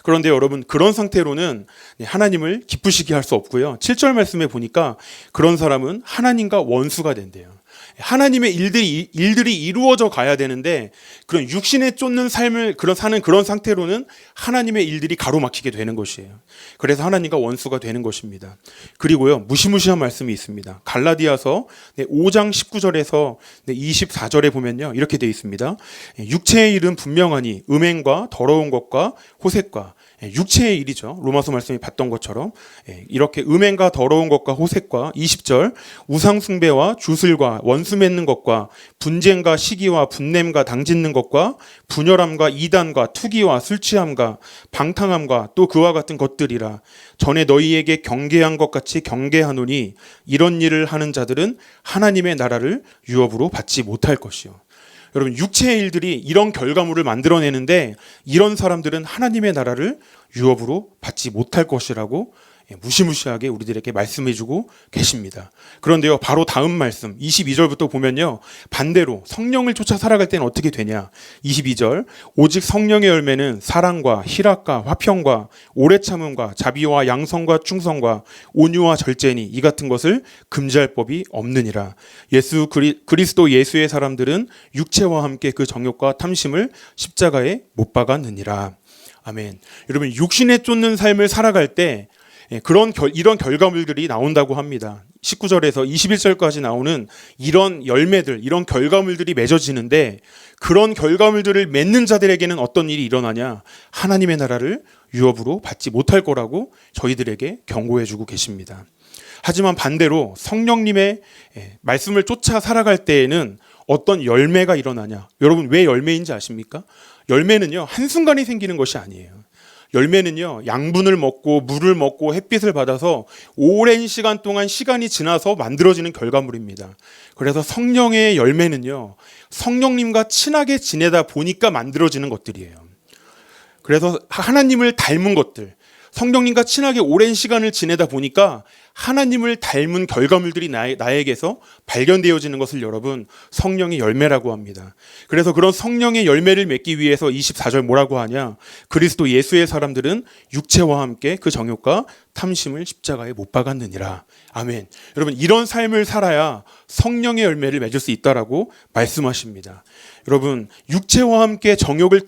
그런데 여러분, 그런 상태로는 하나님을 기쁘시게 할 수 없고요. 7절 말씀에 보니까 그런 사람은 하나님과 원수가 된대요. 하나님의 일들이 이루어져 가야 되는데 그런 육신에 쫓는 삶을 사는 그런 상태로는 하나님의 일들이 가로막히게 되는 것이에요. 그래서 하나님과 원수가 되는 것입니다. 그리고요, 무시무시한 말씀이 있습니다. 갈라디아서 5장 19절에서 24절에 보면요, 이렇게 되어 있습니다. 육체의 일은 분명하니 음행과 더러운 것과 호색과, 육체의 일이죠. 로마서 말씀이 봤던 것처럼 이렇게 음행과 더러운 것과 호색과, 20절 우상 숭배와 주술과 원수 맺는 것과 분쟁과 시기와 분냄과 당짓는 것과 분열함과 이단과 투기와 술 취함과 방탕함과 또 그와 같은 것들이라. 전에 너희에게 경계한 것 같이 경계하노니 이런 일을 하는 자들은 하나님의 나라를 유업으로 받지 못할 것이요. 여러분, 육체의 일들이 이런 결과물을 만들어내는데 이런 사람들은 하나님의 나라를 유업으로 받지 못할 것이라고 무시무시하게 우리들에게 말씀해주고 계십니다. 그런데요, 바로 다음 말씀 22절부터 보면요, 반대로 성령을 쫓아 살아갈 때는 어떻게 되냐. 22절 오직 성령의 열매는 사랑과 희락과 화평과 오래 참음과 자비와 양성과 충성과 온유와 절제니 이 같은 것을 금지할 법이 없느니라. 그리스도 예수의 사람들은 육체와 함께 그 정욕과 탐심을 십자가에 못 박았느니라. 아멘. 여러분, 육신에 쫓는 삶을 살아갈 때 이런 결과물들이 나온다고 합니다. 19절에서 21절까지 나오는 이런 열매들, 이런 결과물들이 맺어지는데 그런 결과물들을 맺는 자들에게는 어떤 일이 일어나냐? 하나님의 나라를 유업으로 받지 못할 거라고 저희들에게 경고해주고 계십니다. 하지만 반대로 성령님의 말씀을 쫓아 살아갈 때에는 어떤 열매가 일어나냐? 여러분, 왜 열매인지 아십니까? 열매는요, 한순간에 생기는 것이 아니에요. 열매는요, 양분을 먹고 물을 먹고 햇빛을 받아서 오랜 시간 동안 시간이 지나서 만들어지는 결과물입니다. 그래서 성령의 열매는요, 성령님과 친하게 지내다 보니까 만들어지는 것들이에요. 그래서 하나님을 닮은 것들, 성령님과 친하게 오랜 시간을 지내다 보니까 하나님을 닮은 결과물들이 나에게서 발견되어지는 것을 여러분, 성령의 열매라고 합니다. 그래서 그런 성령의 열매를 맺기 위해서 24절 뭐라고 하냐? 그리스도 예수의 사람들은 육체와 함께 그 정욕과 탐심을 십자가에 못 박았느니라. 아멘. 여러분, 이런 삶을 살아야 성령의 열매를 맺을 수 있다라고 말씀하십니다. 여러분, 육체와 함께 정욕과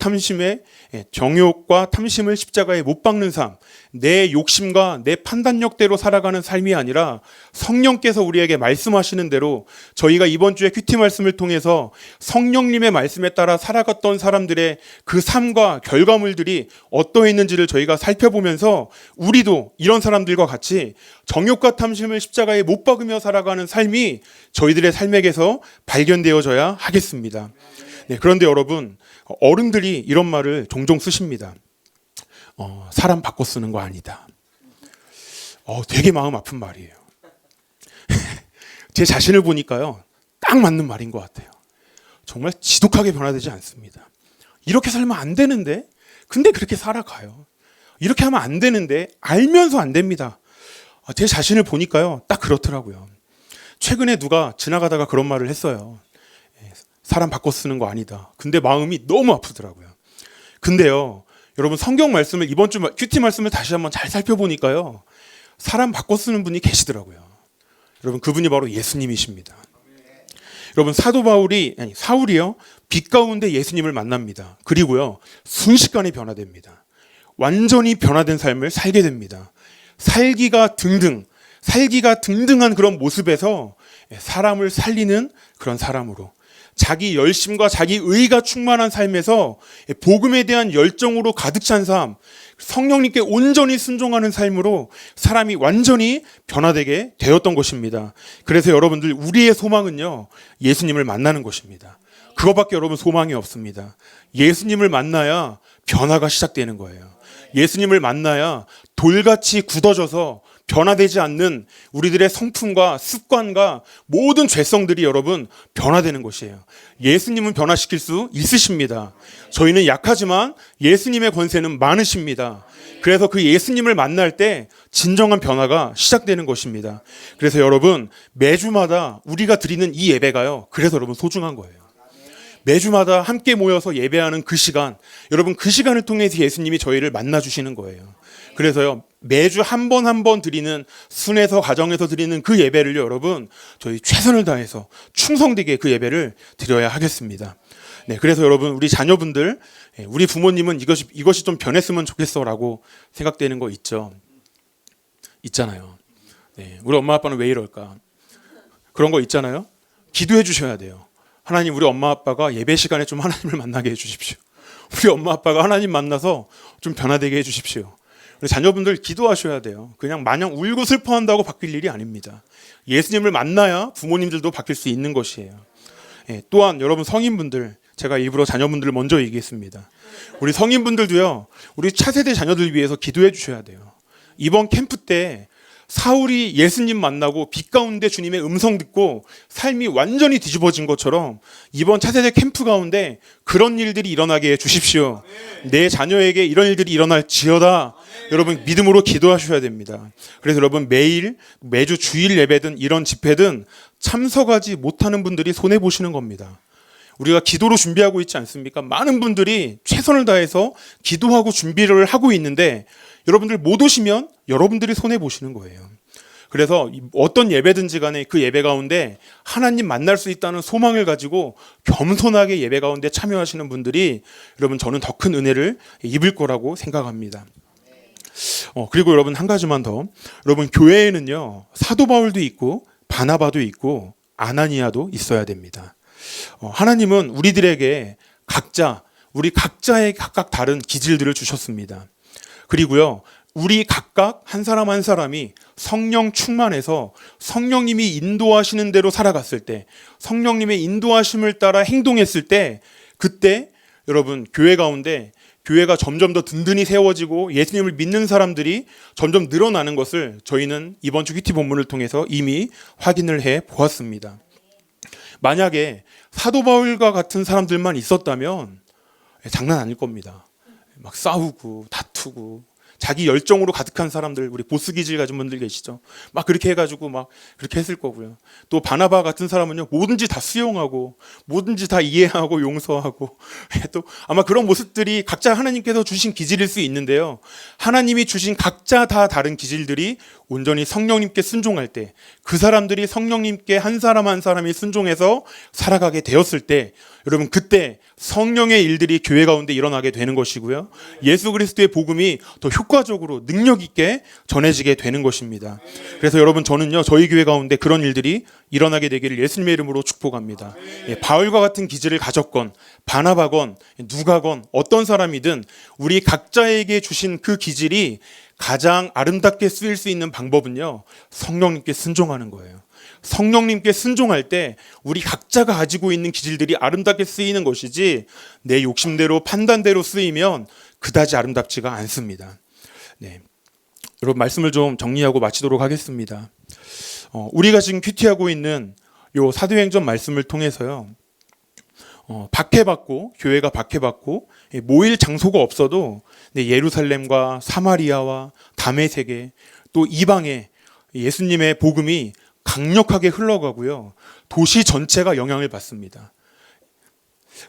탐심을 십자가에 못 박는 삶, 내 욕심과 내 판단력대로 살아가는 삶이 아니라 성령께서 우리에게 말씀하시는 대로 저희가 이번 주에 큐티 말씀을 통해서 성령님의 말씀에 따라 살아갔던 사람들의 그 삶과 결과물들이 어떠했는지를 저희가 살펴보면서 우리도 이런 사람들과 같이 정욕과 탐심을 십자가에 못 박으며 살아가는 삶이 저희들의 삶에게서 발견되어져야 하겠습니다. 네, 그런데 여러분, 어른들이 이런 말을 종종 쓰십니다. 사람 바꿔 쓰는 거 아니다. 되게 마음 아픈 말이에요. 제 자신을 보니까요, 딱 맞는 말인 것 같아요. 정말 지독하게 변화되지 않습니다. 이렇게 살면 안 되는데, 근데 그렇게 살아가요. 이렇게 하면 안 되는데 알면서 안 됩니다. 제 자신을 보니까요, 딱 그렇더라고요. 최근에 누가 지나가다가 그런 말을 했어요. 사람 바꿔 쓰는 거 아니다. 근데 마음이 너무 아프더라고요. 근데요, 여러분, 성경 말씀을 이번 주 큐티 말씀을 다시 한번 잘 살펴보니까요, 사람 바꿔 쓰는 분이 계시더라고요. 여러분, 그분이 바로 예수님이십니다. 여러분, 사울이요, 빛 가운데 예수님을 만납니다. 그리고요, 순식간에 변화됩니다. 완전히 변화된 삶을 살게 됩니다. 살기가 등등한 그런 모습에서 사람을 살리는 그런 사람으로, 자기 열심과 자기 의가 충만한 삶에서 복음에 대한 열정으로 가득 찬 삶, 성령님께 온전히 순종하는 삶으로 사람이 완전히 변화되게 되었던 것입니다. 그래서 여러분들, 우리의 소망은요, 예수님을 만나는 것입니다. 그거밖에 여러분 소망이 없습니다. 예수님을 만나야 변화가 시작되는 거예요. 예수님을 만나야 돌같이 굳어져서 변화되지 않는 우리들의 성품과 습관과 모든 죄성들이 여러분 변화되는 것이에요. 예수님은 변화시킬 수 있으십니다. 저희는 약하지만 예수님의 권세는 많으십니다. 그래서 그 예수님을 만날 때 진정한 변화가 시작되는 것입니다. 그래서 여러분, 매주마다 우리가 드리는 이 예배가요, 그래서 여러분 소중한 거예요. 매주마다 함께 모여서 예배하는 그 시간, 여러분 그 시간을 통해서 예수님이 저희를 만나주시는 거예요. 그래서요, 매주 한 번 한 번 드리는 순회서 가정에서 드리는 그 예배를요, 여러분 저희 최선을 다해서 충성되게 그 예배를 드려야 하겠습니다. 네, 그래서 여러분, 우리 자녀분들, 우리 부모님은 이것이 좀 변했으면 좋겠어라고 생각되는 거 있잖아요. 네, 우리 엄마 아빠는 왜 이럴까? 그런 거 있잖아요. 기도해 주셔야 돼요. 하나님, 우리 엄마 아빠가 예배 시간에 좀 하나님을 만나게 해주십시오. 우리 엄마 아빠가 하나님 만나서 좀 변화되게 해주십시오. 우리 자녀분들 기도하셔야 돼요. 그냥 마냥 울고 슬퍼한다고 바뀔 일이 아닙니다. 예수님을 만나야 부모님들도 바뀔 수 있는 것이에요. 또한 여러분 성인분들, 제가 일부러 자녀분들을 먼저 얘기했습니다. 우리 성인분들도요, 우리 차세대 자녀들 위해서 기도해 주셔야 돼요. 이번 캠프 때 사울이 예수님 만나고 빛 가운데 주님의 음성 듣고 삶이 완전히 뒤집어진 것처럼 이번 차세대 캠프 가운데 그런 일들이 일어나게 해 주십시오. 내 자녀에게 이런 일들이 일어날지어다. 여러분 믿음으로 기도하셔야 됩니다. 그래서 여러분, 매주 주일 예배든 이런 집회든 참석하지 못하는 분들이 손해보시는 겁니다. 우리가 기도로 준비하고 있지 않습니까? 많은 분들이 최선을 다해서 기도하고 준비를 하고 있는데 여러분들 못 오시면 여러분들이 손해보시는 거예요. 그래서 어떤 예배든지 간에 그 예배 가운데 하나님 만날 수 있다는 소망을 가지고 겸손하게 예배 가운데 참여하시는 분들이 여러분, 저는 더 큰 은혜를 입을 거라고 생각합니다. 그리고 여러분, 한 가지만 더. 여러분, 교회에는요, 사도 바울도 있고 바나바도 있고 아나니아도 있어야 됩니다. 하나님은 우리들에게 우리 각자의 각각 다른 기질들을 주셨습니다. 그리고요, 우리 각각 한 사람 한 사람이 성령 충만해서 성령님이 인도하시는 대로 살아갔을 때, 성령님의 인도하심을 따라 행동했을 때, 그때 여러분, 교회 가운데 교회가 점점 더 든든히 세워지고 예수님을 믿는 사람들이 점점 늘어나는 것을 저희는 이번 주 큐티 본문을 통해서 이미 확인을 해 보았습니다. 만약에 사도 바울과 같은 사람들만 있었다면 장난 아닐 겁니다. 막 싸우고 다투고 자기 열정으로 가득한 사람들, 우리 보스 기질 가진 분들 계시죠. 막 그렇게 해가지고 막 그렇게 했을 거고요. 또 바나바 같은 사람은요, 뭐든지 다 수용하고 뭐든지 다 이해하고 용서하고 또 아마 그런 모습들이 각자 하나님께서 주신 기질일 수 있는데요. 하나님이 주신 각자 다 다른 기질들이 온전히 성령님께 순종할 때, 그 사람들이 성령님께 한 사람 한 사람이 순종해서 살아가게 되었을 때, 여러분 그때 성령의 일들이 교회 가운데 일어나게 되는 것이고요. 예수 그리스도의 복음이 더 효과적으로 능력 있게 전해지게 되는 것입니다. 그래서 여러분, 저는요, 저희 교회 가운데 그런 일들이 일어나게 되기를 예수님의 이름으로 축복합니다. 바울과 같은 기질을 가졌건 바나바건 누가건 어떤 사람이든 우리 각자에게 주신 그 기질이 가장 아름답게 쓰일 수 있는 방법은요, 성령님께 순종하는 거예요. 성령님께 순종할 때 우리 각자가 가지고 있는 기질들이 아름답게 쓰이는 것이지, 내 욕심대로 판단대로 쓰이면 그다지 아름답지가 않습니다. 네. 여러분, 말씀을 좀 정리하고 마치도록 하겠습니다. 우리가 지금 큐티하고 있는 요 사도행전 말씀을 통해서요, 박해받고, 교회가 박해받고 모일 장소가 없어도 예루살렘과 사마리아와 다메섹에 또 이방에 예수님의 복음이 강력하게 흘러가고요, 도시 전체가 영향을 받습니다.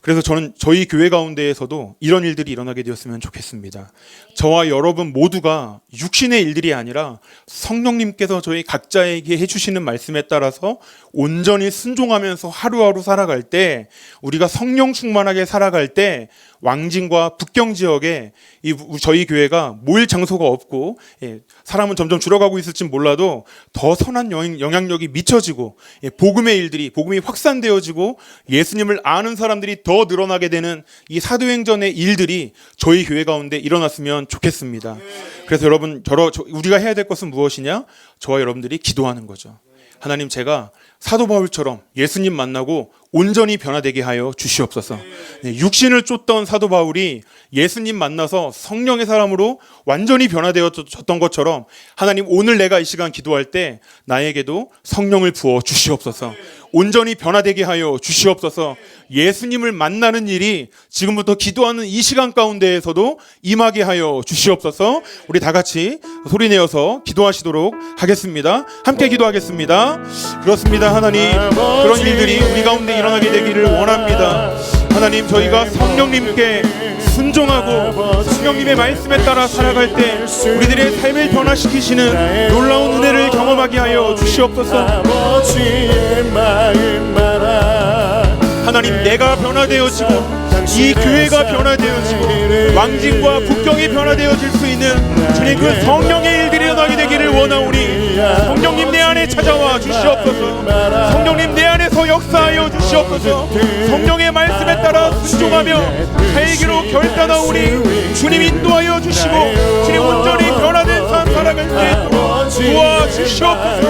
그래서 저는 저희 교회 가운데에서도 이런 일들이 일어나게 되었으면 좋겠습니다. 저와 여러분 모두가 육신의 일들이 아니라 성령님께서 저희 각자에게 해주시는 말씀에 따라서 온전히 순종하면서 하루하루 살아갈 때, 우리가 성령 충만하게 살아갈 때 왕진과 북경 지역에 저희 교회가 모일 장소가 없고 사람은 점점 줄어가고 있을진 몰라도 더 선한 영향력이 미쳐지고 복음의 일들이, 복음이 확산되어지고 예수님을 아는 사람들이 더 늘어나게 되는 이 사도행전의 일들이 저희 교회 가운데 일어났으면 좋겠습니다. 그래서 여러분, 우리가 해야 될 것은 무엇이냐? 저와 여러분들이 기도하는 거죠. 하나님, 제가 사도 바울처럼 예수님 만나고 온전히 변화되게 하여 주시옵소서. 육신을 쫓던 사도 바울이 예수님 만나서 성령의 사람으로 완전히 변화되어졌던 것처럼, 하나님, 오늘 내가 이 시간 기도할 때 나에게도 성령을 부어 주시옵소서. 온전히 변화되게 하여 주시옵소서. 예수님을 만나는 일이 지금부터 기도하는 이 시간 가운데에서도 임하게 하여 주시옵소서. 우리 다 같이 소리내어서 기도하시도록 하겠습니다. 함께 기도하겠습니다. 그렇습니다. 하나님, 그런 일들이 우리 가운데 일어나게 되기를 원합니다. 하나님, 저희가 성령님께 순종하고 성령님의 말씀에 따라 살아갈 때 우리들의 삶을 변화시키시는 놀라운 은혜를 경험하게 하여 주시옵소서. 하나님, 내가 변화되어지고 이 교회가 변화되어지고 왕진과 북경이 변화되어질 수 있는 주님, 그 성령의 일들이 일어나게 되기를 원하오니 성령님 내 안에 찾아와 주시옵소서. 성령님 내 안에서 역사하여 주시옵소서. 성령의 말씀에 따라 순종하며 살기로 결단하오니 주님 인도하여 주시고 주님 온전히 변화된 삶 살아갈 수 있도록 도와주시옵소서.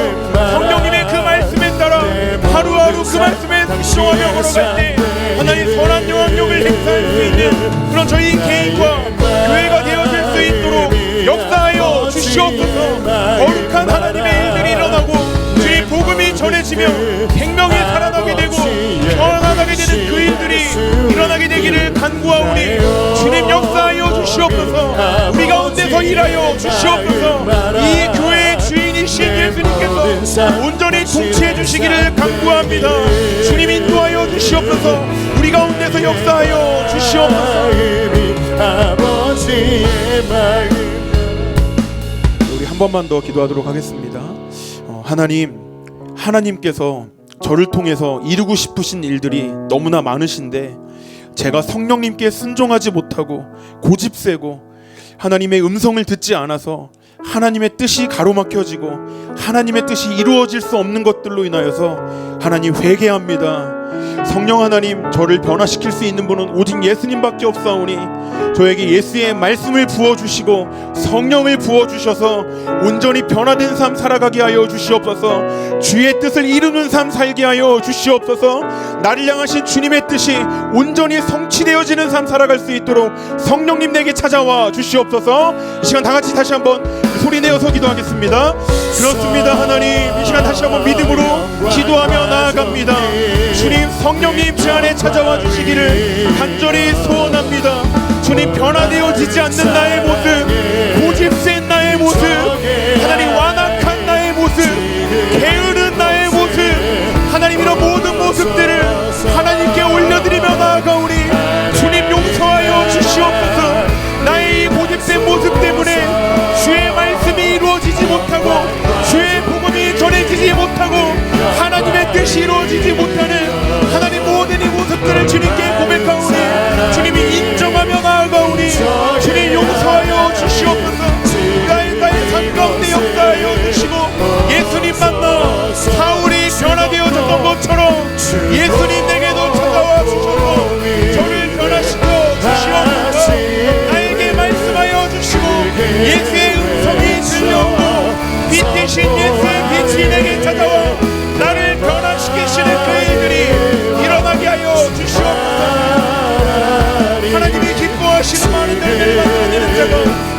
성령님의 그 말씀에 따라 하루하루 그 말씀에 순종하며 걸어갈 때 하나님 선한 영향력을 행사할 수 있는 그런 저희 개인과 교회가 되어질 수 있도록 역사하여 주시옵소서. 거룩한 하나님의 일들이 일어나고 주의 복음이 전해지며 생명이 살아나게 되고 변화나게 되는 그 일들이 일어나게 되기를 간구하오니 주님 역사하여 주시옵소서. 우리 가운데서 일하여 주시옵소서. 이 교회의 주인이신 예수님께서 온전히 통치해 주시기를 간구합니다. 주님 인도하여 주시옵소서. 우리 가운데서 역사하여 주시옵소서. 우리 한 번만 더 기도하도록 하겠습니다. 하나님께서 저를 통해서 이루고 싶으신 일들이 너무나 많으신데 제가 성령님께 순종하지 못하고 고집세고 하나님의 음성을 듣지 않아서 하나님의 뜻이 가로막혀지고 하나님의 뜻이 이루어질 수 없는 것들로 인하여서 하나님 회개합니다. 성령 하나님, 저를 변화시킬 수 있는 분은 오직 예수님밖에 없사오니 저에게 예수의 말씀을 부어주시고 성령을 부어주셔서 온전히 변화된 삶 살아가게 하여 주시옵소서. 주의 뜻을 이루는 삶 살게 하여 주시옵소서. 나를 향하신 주님의 뜻이 온전히 성취되어지는 삶 살아갈 수 있도록 성령님 내게 찾아와 주시옵소서. 이 시간 다 같이 다시 한번 소리내어서 기도하겠습니다. 그렇습니다. 하나님, 이 시간 다시 한번 믿음으로 기도하며 나아갑니다. 주님, 성령님 제 안에 찾아와 주시기를 간절히 소원합니다. 주님, 변화되어지지 않는 나의 모습, 고집센 나의 모습, 하나님 완악한 나의 모습, 게으른 나의 모습, 하나님 이런 모든 모습들을 하나님께 올려드리며 나아가오니 주님 용서하여 주시옵소서. 나의 이 고집센 모습 때문에 주의 말씀이 이루어지지 못하고 주의 복음이 전해지지 못하고 하나님의 뜻이 이루어지지 못하는 하나님 모든 이 모습들을 주님께 고백하오니 주님이 인정하며 나아가오니 주님 용서하여 주시옵소서. 나의 삶 가운데 역사하여 주시고 예수님 만나 사울이 변화되어졌던 것처럼 예수님 내게도 찾아와 주셔서 저를 변화시켜 주시옵소서. 나에게 말씀하여 주시고 예수의 음성이 들려오고 빛 대신 예수의 빛이 내게 찾아와 나를 변화시키시는 그 일들이 일어나게 하여 주시옵소서. 하나님이 기뻐하시는 많은 열매를 만드는 자가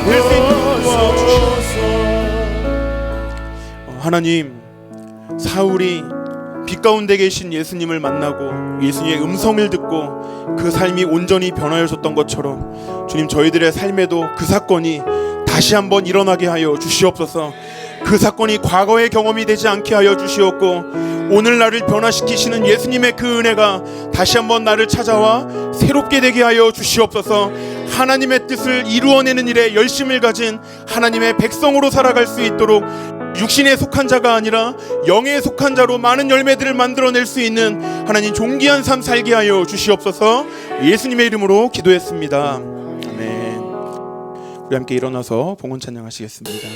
될 수 있도록 도와주시옵소서. 하나님, 사울이 빛 가운데 계신 예수님을 만나고 예수님의 음성을 듣고 그 삶이 온전히 변화하셨던 것처럼 주님, 저희들의 삶에도 그 사건이 다시 한번 일어나게 하여 주시옵소서. 그 사건이 과거의 경험이 되지 않게 하여 주시옵고 오늘 나를 변화시키시는 예수님의 그 은혜가 다시 한번 나를 찾아와 새롭게 되게 하여 주시옵소서. 하나님의 뜻을 이루어내는 일에 열심을 가진 하나님의 백성으로 살아갈 수 있도록 육신에 속한 자가 아니라 영에 속한 자로 많은 열매들을 만들어낼 수 있는 하나님 존귀한 삶 살게 하여 주시옵소서. 예수님의 이름으로 기도했습니다. 아멘. 우리 함께 일어나서 봉헌 찬양하시겠습니다.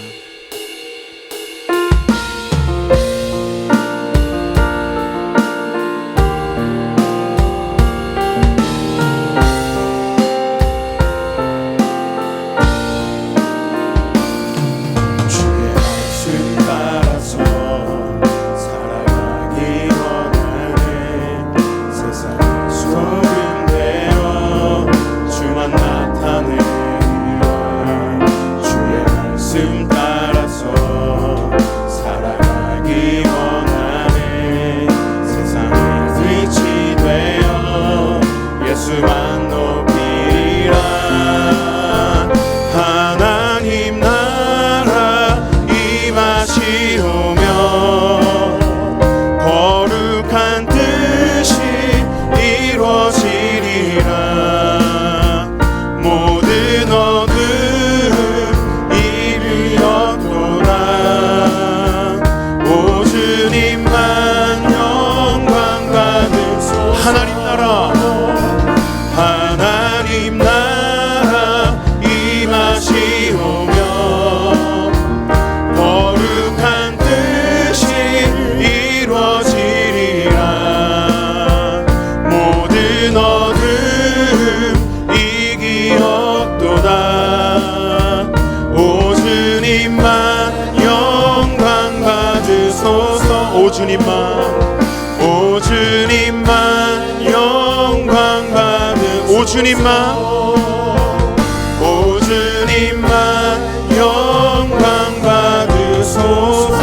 오 주님만 영광 받으소서.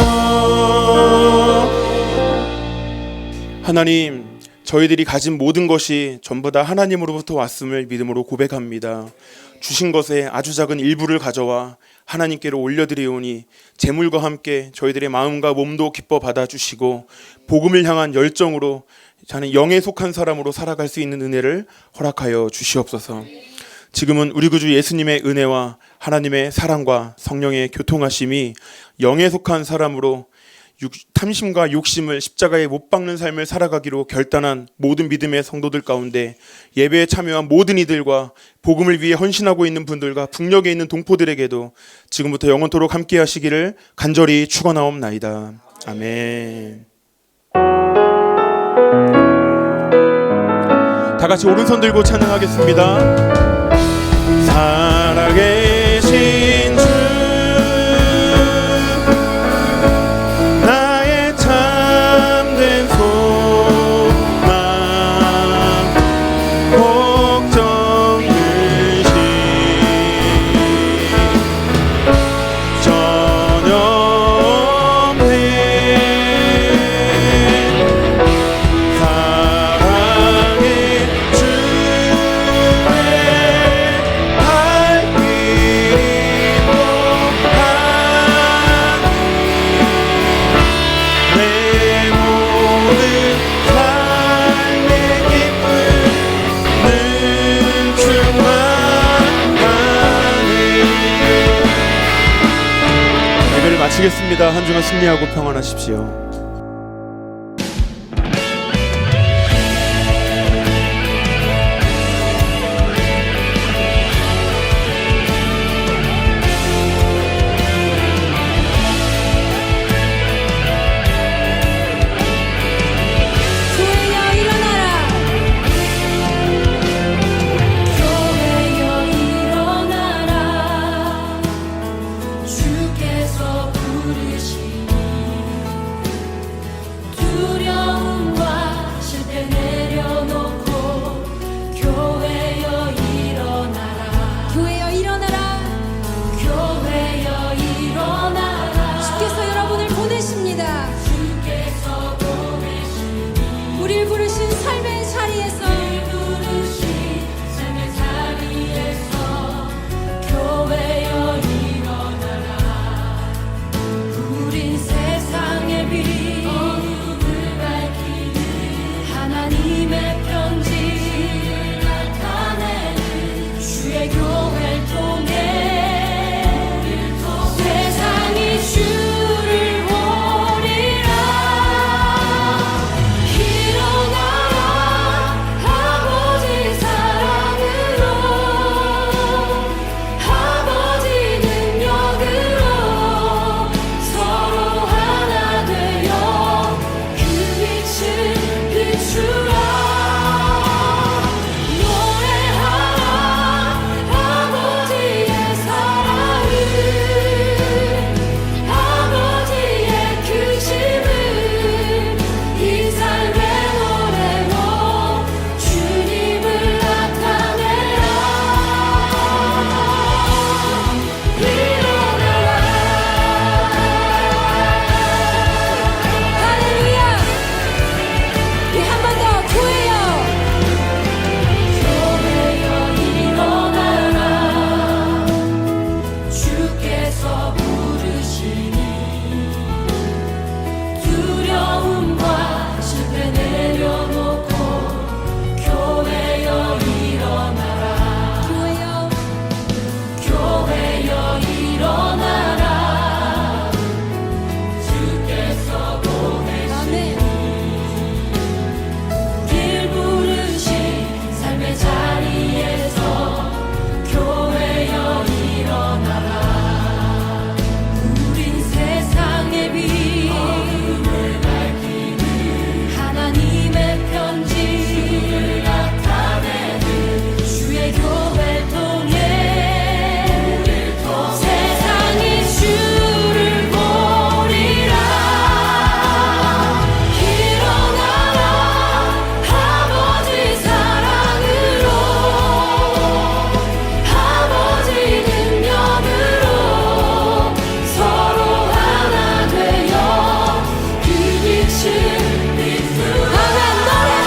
하나님, 저희들이 가진 모든 것이 전부 다 하나님으로부터 왔음을 믿음으로 고백합니다. 주신 것의 아주 작은 일부를 가져와 하나님께로 올려드리오니 재물과 함께 저희들의 마음과 몸도 기뻐 받아주시고 복음을 향한 열정으로 저는 영에 속한 사람으로 살아갈 수 있는 은혜를 허락하여 주시옵소서. 지금은 우리 구주 예수님의 은혜와 하나님의 사랑과 성령의 교통하심이 영에 속한 사람으로 탐심과 욕심을 십자가에 못 박는 삶을 살아가기로 결단한 모든 믿음의 성도들 가운데 예배에 참여한 모든 이들과 복음을 위해 헌신하고 있는 분들과 북녘에 있는 동포들에게도 지금부터 영원토록 함께 하시기를 간절히 축원하옵나이다. 아멘. 다 같이 오른손 들고 찬양하겠습니다. 살아계신 주 나의 참된 소망 걱정 근심 전혀 없네. 마치겠습니다. 한 주간 승리하고 평안하십시오. 주라 노래하라 아버지의 사랑을 아버지의 크심을 이 삶의 노래로 주님을 나타내라 일어나라 할렐루야 우리 한 번 더 교회여 교회여 일어나라 주께서 부르시니 두려움과 실패 내려놓고 교회여 일어나라 교회여 일어나라 주께서 보내시니 길 부르신 삶의 자리에서 교회여 일어나라 우린 세상의 빛 하나님의 편지를 나타내는 주의 교회를 통해 세상이 주를 보리라 일어나라 아버지 사랑으로 아버지 능력으로 서로 하나 되어 그 빛을 비추라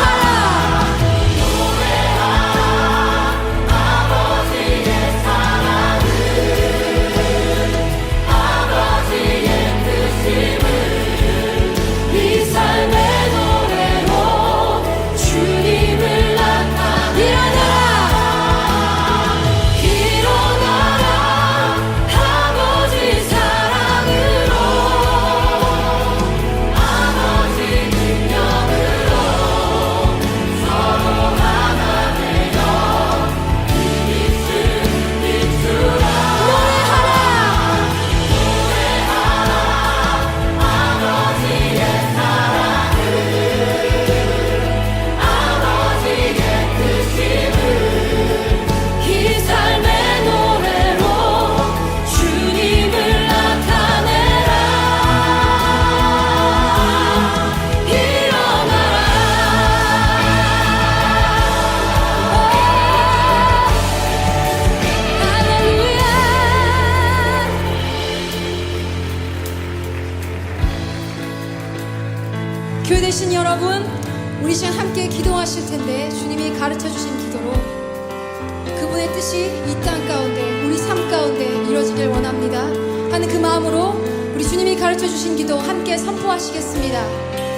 아멘 노래하라 아버지의 사랑을 아버지의 뜻임을 이 삶의 노래로 주님을 나타내라 일어나라 아버지 사랑으로 아버지 능력으로 서로 하나 되어 그 빛을 비추라 노래하라 아버지의 사랑을 아버지의 뜻임을 이 삶의 노래로 주님을 나타내라 할렐루야 교회 되신 여러분 우리 시간 함께 기도하실 텐데 주님이 가르쳐 주신 기도로 그분의 뜻이 이 땅 가운데 우리 삶 가운데 이루어지길 원합니다 하는 그 마음으로 우리 주님이 가르쳐 주신 기도 함께 선포하시겠습니다.